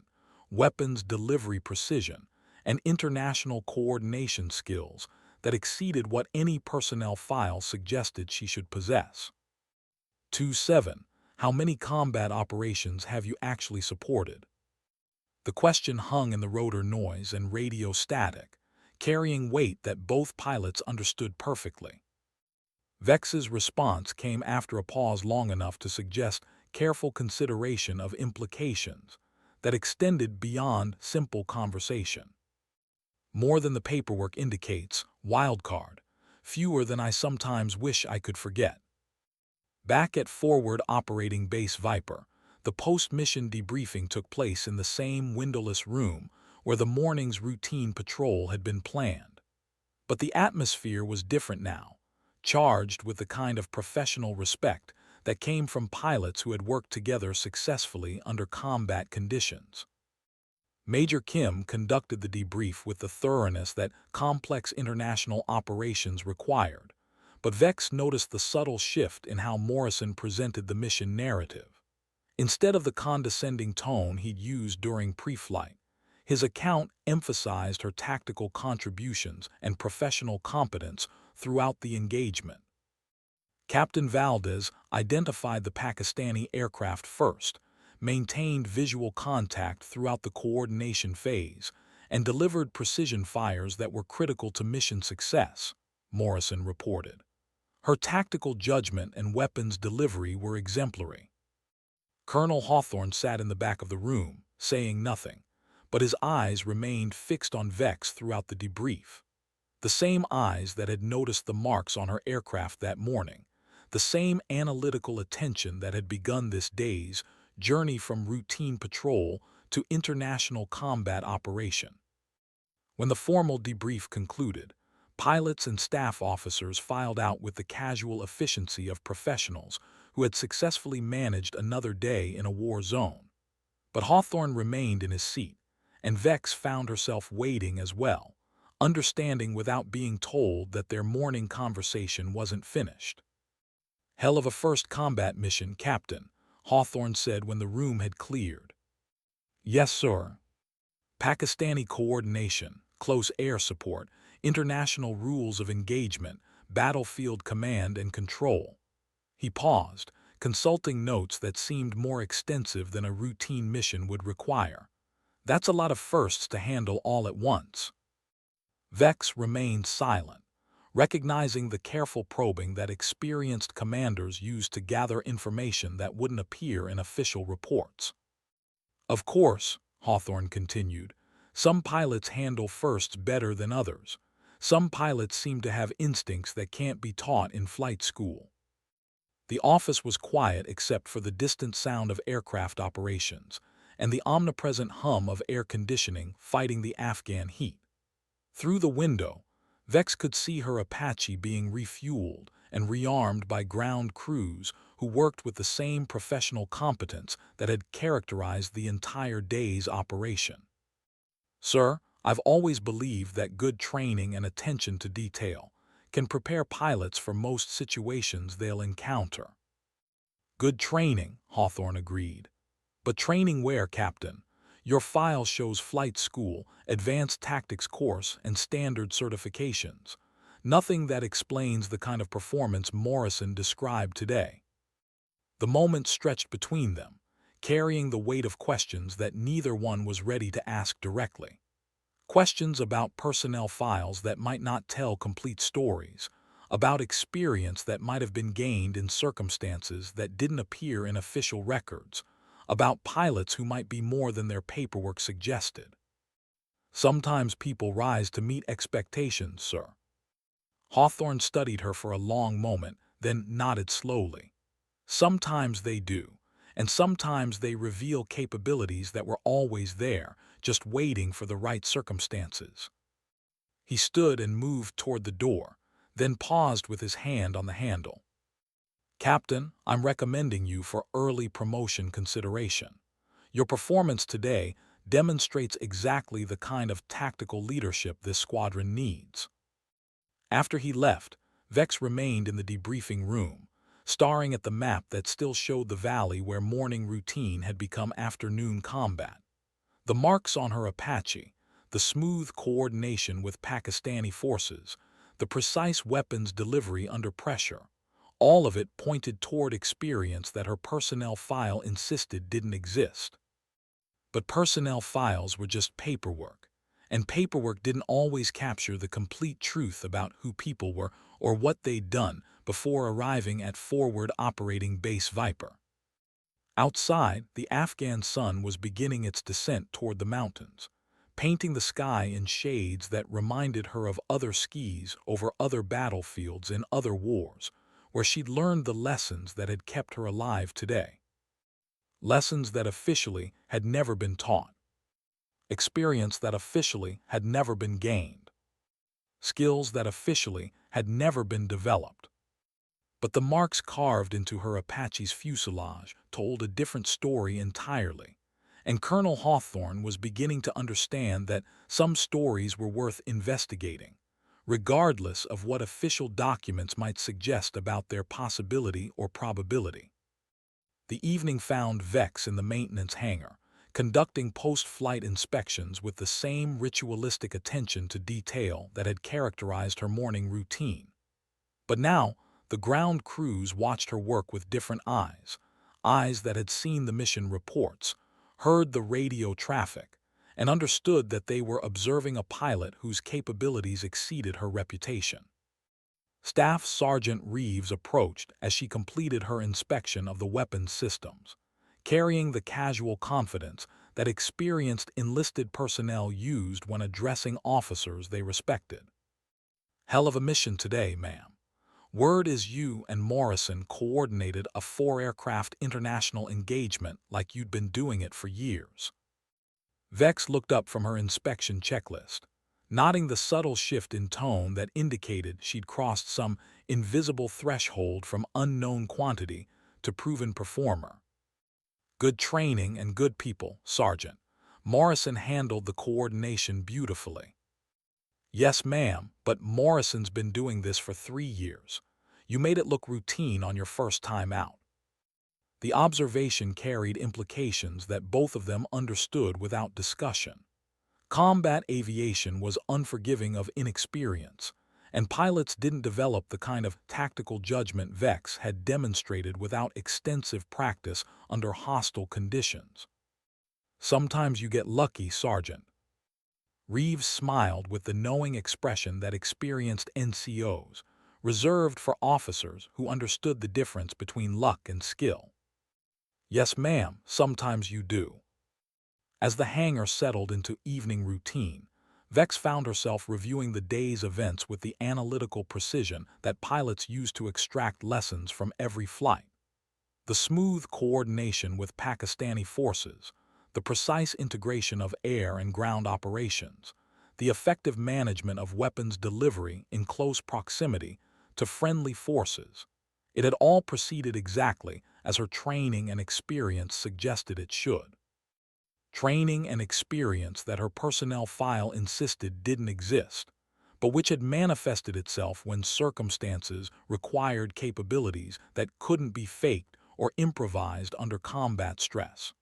weapons delivery precision, and international coordination skills that exceeded what any personnel file suggested she should possess. 2-7. How many combat operations have you actually supported? The question hung in the rotor noise and radio static, carrying weight that both pilots understood perfectly. Vex's response came after a pause long enough to suggest careful consideration of implications that extended beyond simple conversation. More than the paperwork indicates, wildcard, fewer than I sometimes wish I could forget. Back at Forward Operating Base Viper, the post-mission debriefing took place in the same windowless room where the morning's routine patrol had been planned. But the atmosphere was different now, charged with the kind of professional respect that came from pilots who had worked together successfully under combat conditions. Major Kim conducted the debrief with the thoroughness that complex international operations required, but Vex noticed the subtle shift in how Morrison presented the mission narrative. Instead of the condescending tone he'd used during pre-flight, his account emphasized her tactical contributions and professional competence throughout the engagement. Captain Valdez identified the Pakistani aircraft first, maintained visual contact throughout the coordination phase, and delivered precision fires that were critical to mission success, Morrison reported. Her tactical judgment and weapons delivery were exemplary. Colonel Hawthorne sat in the back of the room, saying nothing, but his eyes remained fixed on Vex throughout the debrief. The same eyes that had noticed the marks on her aircraft that morning, the same analytical attention that had begun this day's journey from routine patrol to international combat operation. When the formal debrief concluded, pilots and staff officers filed out with the casual efficiency of professionals who had successfully managed another day in a war zone. But Hawthorne remained in his seat, and Vex found herself waiting as well, understanding without being told that their morning conversation wasn't finished. "Hell of a first combat mission, Captain," Hawthorne said when the room had cleared. "Yes, sir. Pakistani coordination, close air support, international rules of engagement, battlefield command and control." He paused, consulting notes that seemed more extensive than a routine mission would require. "That's a lot of firsts to handle all at once." Vex remained silent, recognizing the careful probing that experienced commanders used to gather information that wouldn't appear in official reports. "Of course," Hawthorne continued, "some pilots handle firsts better than others. Some pilots seem to have instincts that can't be taught in flight school." The office was quiet except for the distant sound of aircraft operations and the omnipresent hum of air conditioning fighting the Afghan heat. Through the window, Vex could see her Apache being refueled and rearmed by ground crews who worked with the same professional competence that had characterized the entire day's operation. "Sir, I've always believed that good training and attention to detail can prepare pilots for most situations they'll encounter." "Good training," Hawthorne agreed. "But training where, Captain? Your file shows flight school, advanced tactics course, and standard certifications. Nothing that explains the kind of performance Morrison described today." The moment stretched between them, carrying the weight of questions that neither one was ready to ask directly. Questions about personnel files that might not tell complete stories, about experience that might have been gained in circumstances that didn't appear in official records, about pilots who might be more than their paperwork suggested. "Sometimes people rise to meet expectations, sir." Hawthorne studied her for a long moment, then nodded slowly. "Sometimes they do, and sometimes they reveal capabilities that were always there, just waiting for the right circumstances." He stood and moved toward the door, then paused with his hand on the handle. "Captain, I'm recommending you for early promotion consideration. Your performance today demonstrates exactly the kind of tactical leadership this squadron needs." After he left, Vex remained in the debriefing room, staring at the map that still showed the valley where morning routine had become afternoon combat. The marks on her Apache, the smooth coordination with Pakistani forces, the precise weapons delivery under pressure, all of it pointed toward experience that her personnel file insisted didn't exist. But personnel files were just paperwork, and paperwork didn't always capture the complete truth about who people were or what they'd done before arriving at Forward Operating Base Viper. Outside, the Afghan sun was beginning its descent toward the mountains, painting the sky in shades that reminded her of other skis over other battlefields in other wars, where she'd learned the lessons that had kept her alive today. Lessons that officially had never been taught. Experience that officially had never been gained. Skills that officially had never been developed. But the marks carved into her Apache's fuselage told a different story entirely, and Colonel Hawthorne was beginning to understand that some stories were worth investigating, regardless of what official documents might suggest about their possibility or probability. The evening found Vex in the maintenance hangar, conducting post-flight inspections with the same ritualistic attention to detail that had characterized her morning routine. But now, the ground crews watched her work with different eyes, eyes that had seen the mission reports, heard the radio traffic, and understood that they were observing a pilot whose capabilities exceeded her reputation. Staff Sergeant Reeves approached as she completed her inspection of the weapons systems, carrying the casual confidence that experienced enlisted personnel used when addressing officers they respected. "Hell of a mission today, ma'am. Word is you and Morrison coordinated a 4-aircraft international engagement like you'd been doing it for years." Vex looked up from her inspection checklist, nodding the subtle shift in tone that indicated she'd crossed some invisible threshold from unknown quantity to proven performer. "Good training and good people, Sergeant. Morrison handled the coordination beautifully." "Yes, ma'am, but Morrison's been doing this for 3 years. You made it look routine on your first time out." The observation carried implications that both of them understood without discussion. Combat aviation was unforgiving of inexperience, and pilots didn't develop the kind of tactical judgment Vex had demonstrated without extensive practice under hostile conditions. "Sometimes you get lucky, Sergeant." Reeves smiled with the knowing expression that experienced NCOs, reserved for officers who understood the difference between luck and skill. "Yes, ma'am, sometimes you do." As the hangar settled into evening routine, Vex found herself reviewing the day's events with the analytical precision that pilots use to extract lessons from every flight. The smooth coordination with Pakistani forces, the precise integration of air and ground operations, the effective management of weapons delivery in close proximity to friendly forces. It had all proceeded exactly as her training and experience suggested it should. Training and experience that her personnel file insisted didn't exist, but which had manifested itself when circumstances required capabilities that couldn't be faked or improvised under combat stress.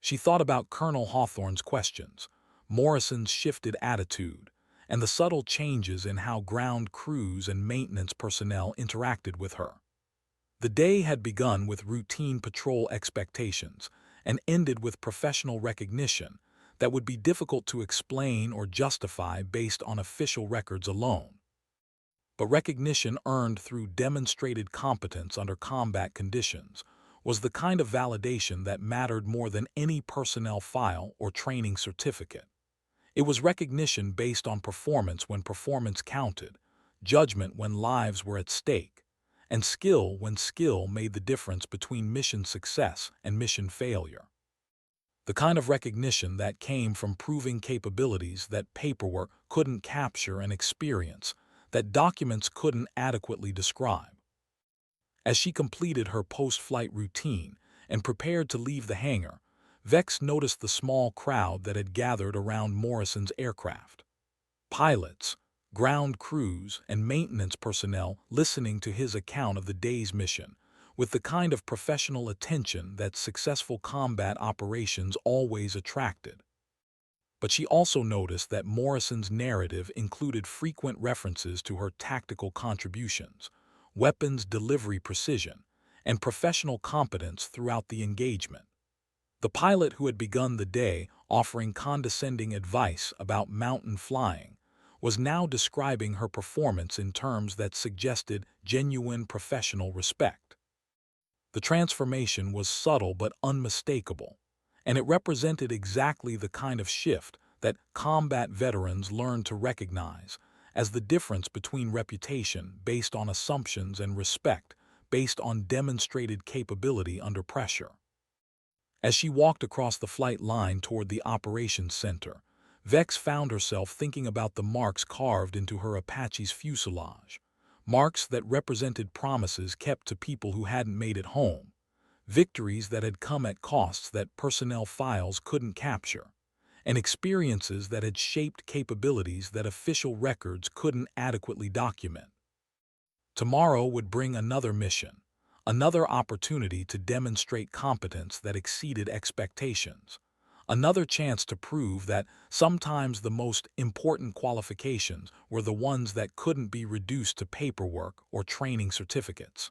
She thought about Colonel Hawthorne's questions, Morrison's shifted attitude, and the subtle changes in how ground crews and maintenance personnel interacted with her. The day had begun with routine patrol expectations and ended with professional recognition that would be difficult to explain or justify based on official records alone. But recognition earned through demonstrated competence under combat conditions was the kind of validation that mattered more than any personnel file or training certificate. It was recognition based on performance when performance counted, judgment when lives were at stake, and skill when skill made the difference between mission success and mission failure. The kind of recognition that came from proving capabilities that paperwork couldn't capture and experience, that documents couldn't adequately describe. As she completed her post-flight routine and prepared to leave the hangar, Vex noticed the small crowd that had gathered around Morrison's aircraft. Pilots, ground crews, and maintenance personnel listening to his account of the day's mission, with the kind of professional attention that successful combat operations always attracted. But she also noticed that Morrison's narrative included frequent references to her tactical contributions, weapons delivery precision, and professional competence throughout the engagement. The pilot who had begun the day offering condescending advice about mountain flying was now describing her performance in terms that suggested genuine professional respect. The transformation was subtle but unmistakable, and it represented exactly the kind of shift that combat veterans learn to recognize as the difference between reputation based on assumptions and respect based on demonstrated capability under pressure. As she walked across the flight line toward the operations center, Vex found herself thinking about the marks carved into her Apache's fuselage, marks that represented promises kept to people who hadn't made it home, victories that had come at costs that personnel files couldn't capture, and experiences that had shaped capabilities that official records couldn't adequately document. Tomorrow would bring another mission, another opportunity to demonstrate competence that exceeded expectations, another chance to prove that sometimes the most important qualifications were the ones that couldn't be reduced to paperwork or training certificates.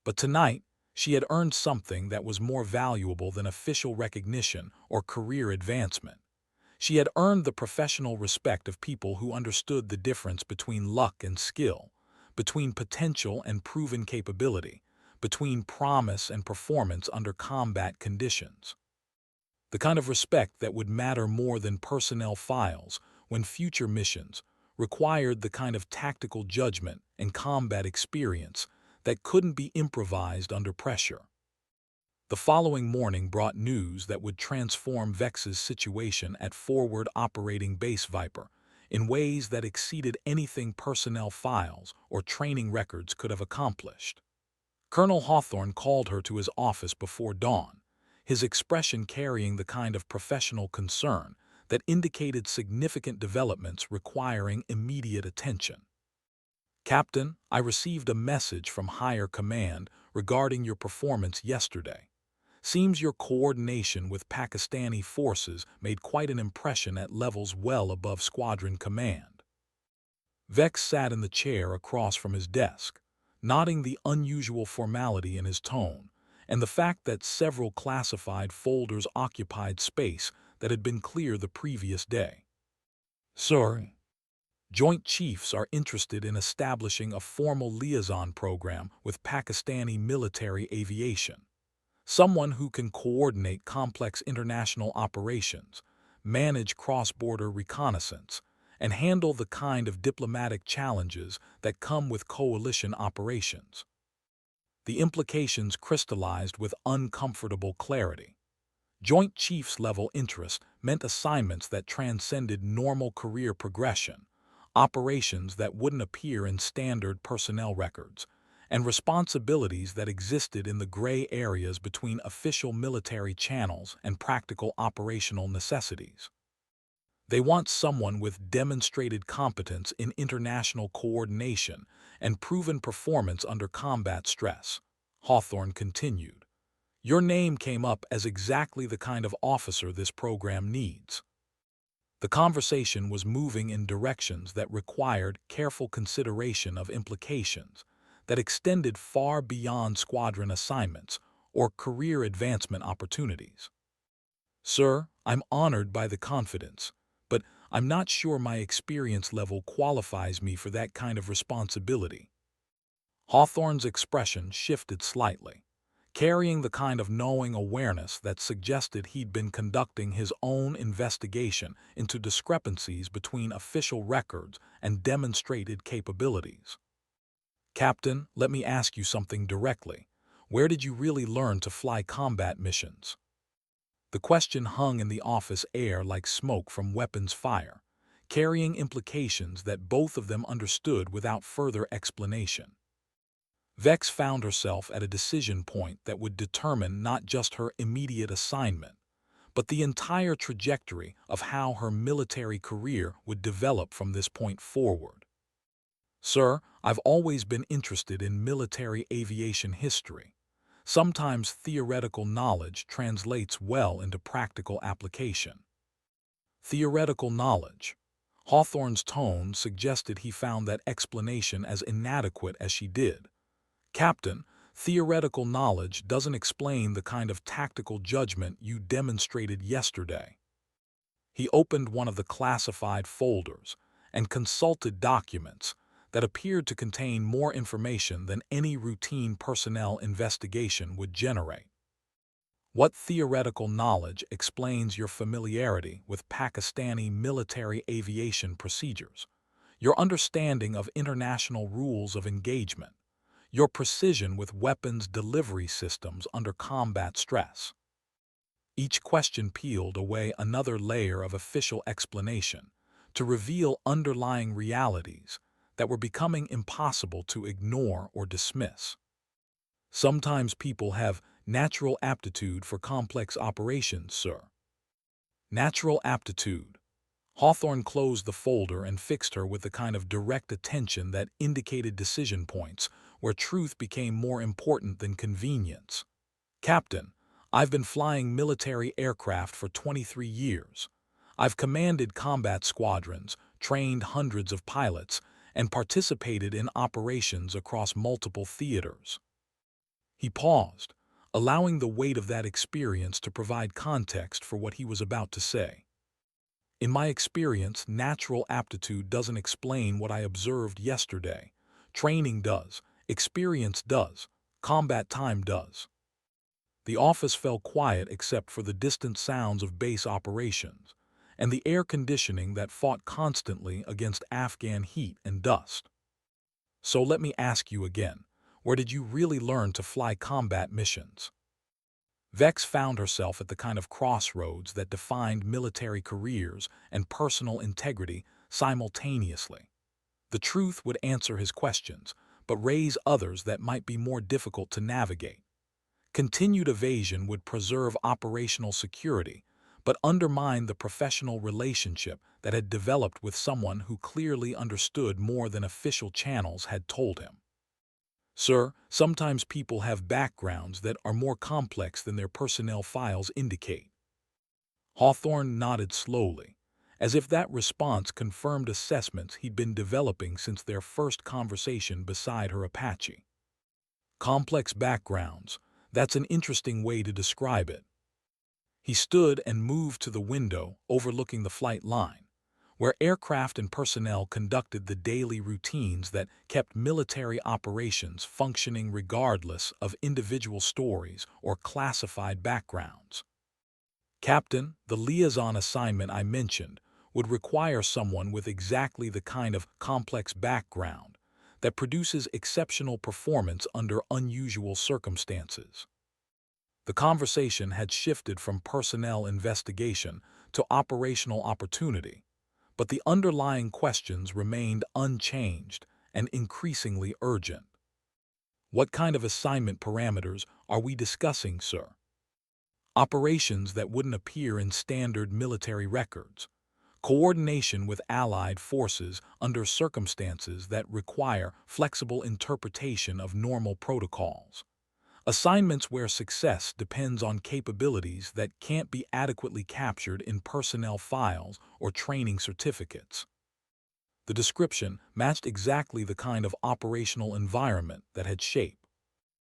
But tonight, she had earned something that was more valuable than official recognition or career advancement. She had earned the professional respect of people who understood the difference between luck and skill, between potential and proven capability, between promise and performance under combat conditions. The kind of respect that would matter more than personnel files when future missions required the kind of tactical judgment and combat experience that couldn't be improvised under pressure. The following morning brought news that would transform Vex's situation at Forward Operating Base Viper in ways that exceeded anything personnel files or training records could have accomplished. Colonel Hawthorne called her to his office before dawn, his expression carrying the kind of professional concern that indicated significant developments requiring immediate attention. "Captain, I received a message from higher command regarding your performance yesterday. Seems your coordination with Pakistani forces made quite an impression at levels well above squadron command." Vex sat in the chair across from his desk, noting the unusual formality in his tone and the fact that several classified folders occupied space that had been clear the previous day. "Sir, Joint Chiefs are interested in establishing a formal liaison program with Pakistani military aviation. Someone who can coordinate complex international operations, manage cross-border reconnaissance, and handle the kind of diplomatic challenges that come with coalition operations." The implications crystallized with uncomfortable clarity. Joint Chiefs-level interest meant assignments that transcended normal career progression, operations that wouldn't appear in standard personnel records, and responsibilities that existed in the gray areas between official military channels and practical operational necessities. They want someone with demonstrated competence in international coordination and proven performance under combat stress. Hawthorne continued, "Your name came up as exactly the kind of officer this program needs." The conversation was moving in directions that required careful consideration of implications that extended far beyond squadron assignments or career advancement opportunities. "Sir, I'm honored by the confidence, but I'm not sure my experience level qualifies me for that kind of responsibility." Hawthorne's expression shifted slightly, carrying the kind of knowing awareness that suggested he'd been conducting his own investigation into discrepancies between official records and demonstrated capabilities. "Captain, let me ask you something directly. Where did you really learn to fly combat missions?" The question hung in the office air like smoke from weapons fire, carrying implications that both of them understood without further explanation. Vex found herself at a decision point that would determine not just her immediate assignment, but the entire trajectory of how her military career would develop from this point forward. "Sir, I've always been interested in military aviation history. Sometimes theoretical knowledge translates well into practical application." Theoretical knowledge. Hawthorne's tone suggested he found that explanation as inadequate as she did. "Captain, Theoretical knowledge doesn't explain the kind of tactical judgment you demonstrated yesterday. He opened one of the classified folders and consulted documents that appeared to contain more information than any routine personnel investigation would generate. What theoretical knowledge explains your familiarity with Pakistani military aviation procedures, your understanding of international rules of engagement, your precision with weapons delivery systems under combat stress? Each question peeled away another layer of official explanation to reveal underlying realities that were becoming impossible to ignore or dismiss. Sometimes people have natural aptitude for complex operations, sir. Natural aptitude. Hawthorne closed the folder and fixed her with the kind of direct attention that indicated decision points where truth became more important than convenience. Captain, I've been flying military aircraft for 23 years. I've commanded combat squadrons, trained hundreds of pilots, and participated in operations across multiple theaters. He paused, allowing the weight of that experience to provide context for what he was about to say. In my experience, natural aptitude doesn't explain what I observed yesterday. Training does, experience does, combat time does. The office fell quiet except for the distant sounds of base operations and the air conditioning that fought constantly against Afghan heat and dust. So let me ask you again, where did you really learn to fly combat missions? Vex found herself at the kind of crossroads that defined military careers and personal integrity simultaneously. The truth would answer his questions, but raise others that might be more difficult to navigate. Continued evasion would preserve operational security, but undermine the professional relationship that had developed with someone who clearly understood more than official channels had told him. Sir, sometimes people have backgrounds that are more complex than their personnel files indicate. Hawthorne nodded slowly, as if that response confirmed assessments he'd been developing since their first conversation beside her Apache. Complex backgrounds, that's an interesting way to describe it. He stood and moved to the window overlooking the flight line, where aircraft and personnel conducted the daily routines that kept military operations functioning regardless of individual stories or classified backgrounds. Captain, the liaison assignment I mentioned would require someone with exactly the kind of complex background that produces exceptional performance under unusual circumstances. The conversation had shifted from personnel investigation to operational opportunity, but the underlying questions remained unchanged and increasingly urgent. What kind of assignment parameters are we discussing, sir? Operations that wouldn't appear in standard military records. Coordination with allied forces under circumstances that require flexible interpretation of normal protocols. Assignments where success depends on capabilities that can't be adequately captured in personnel files or training certificates. The description matched exactly the kind of operational environment that had shaped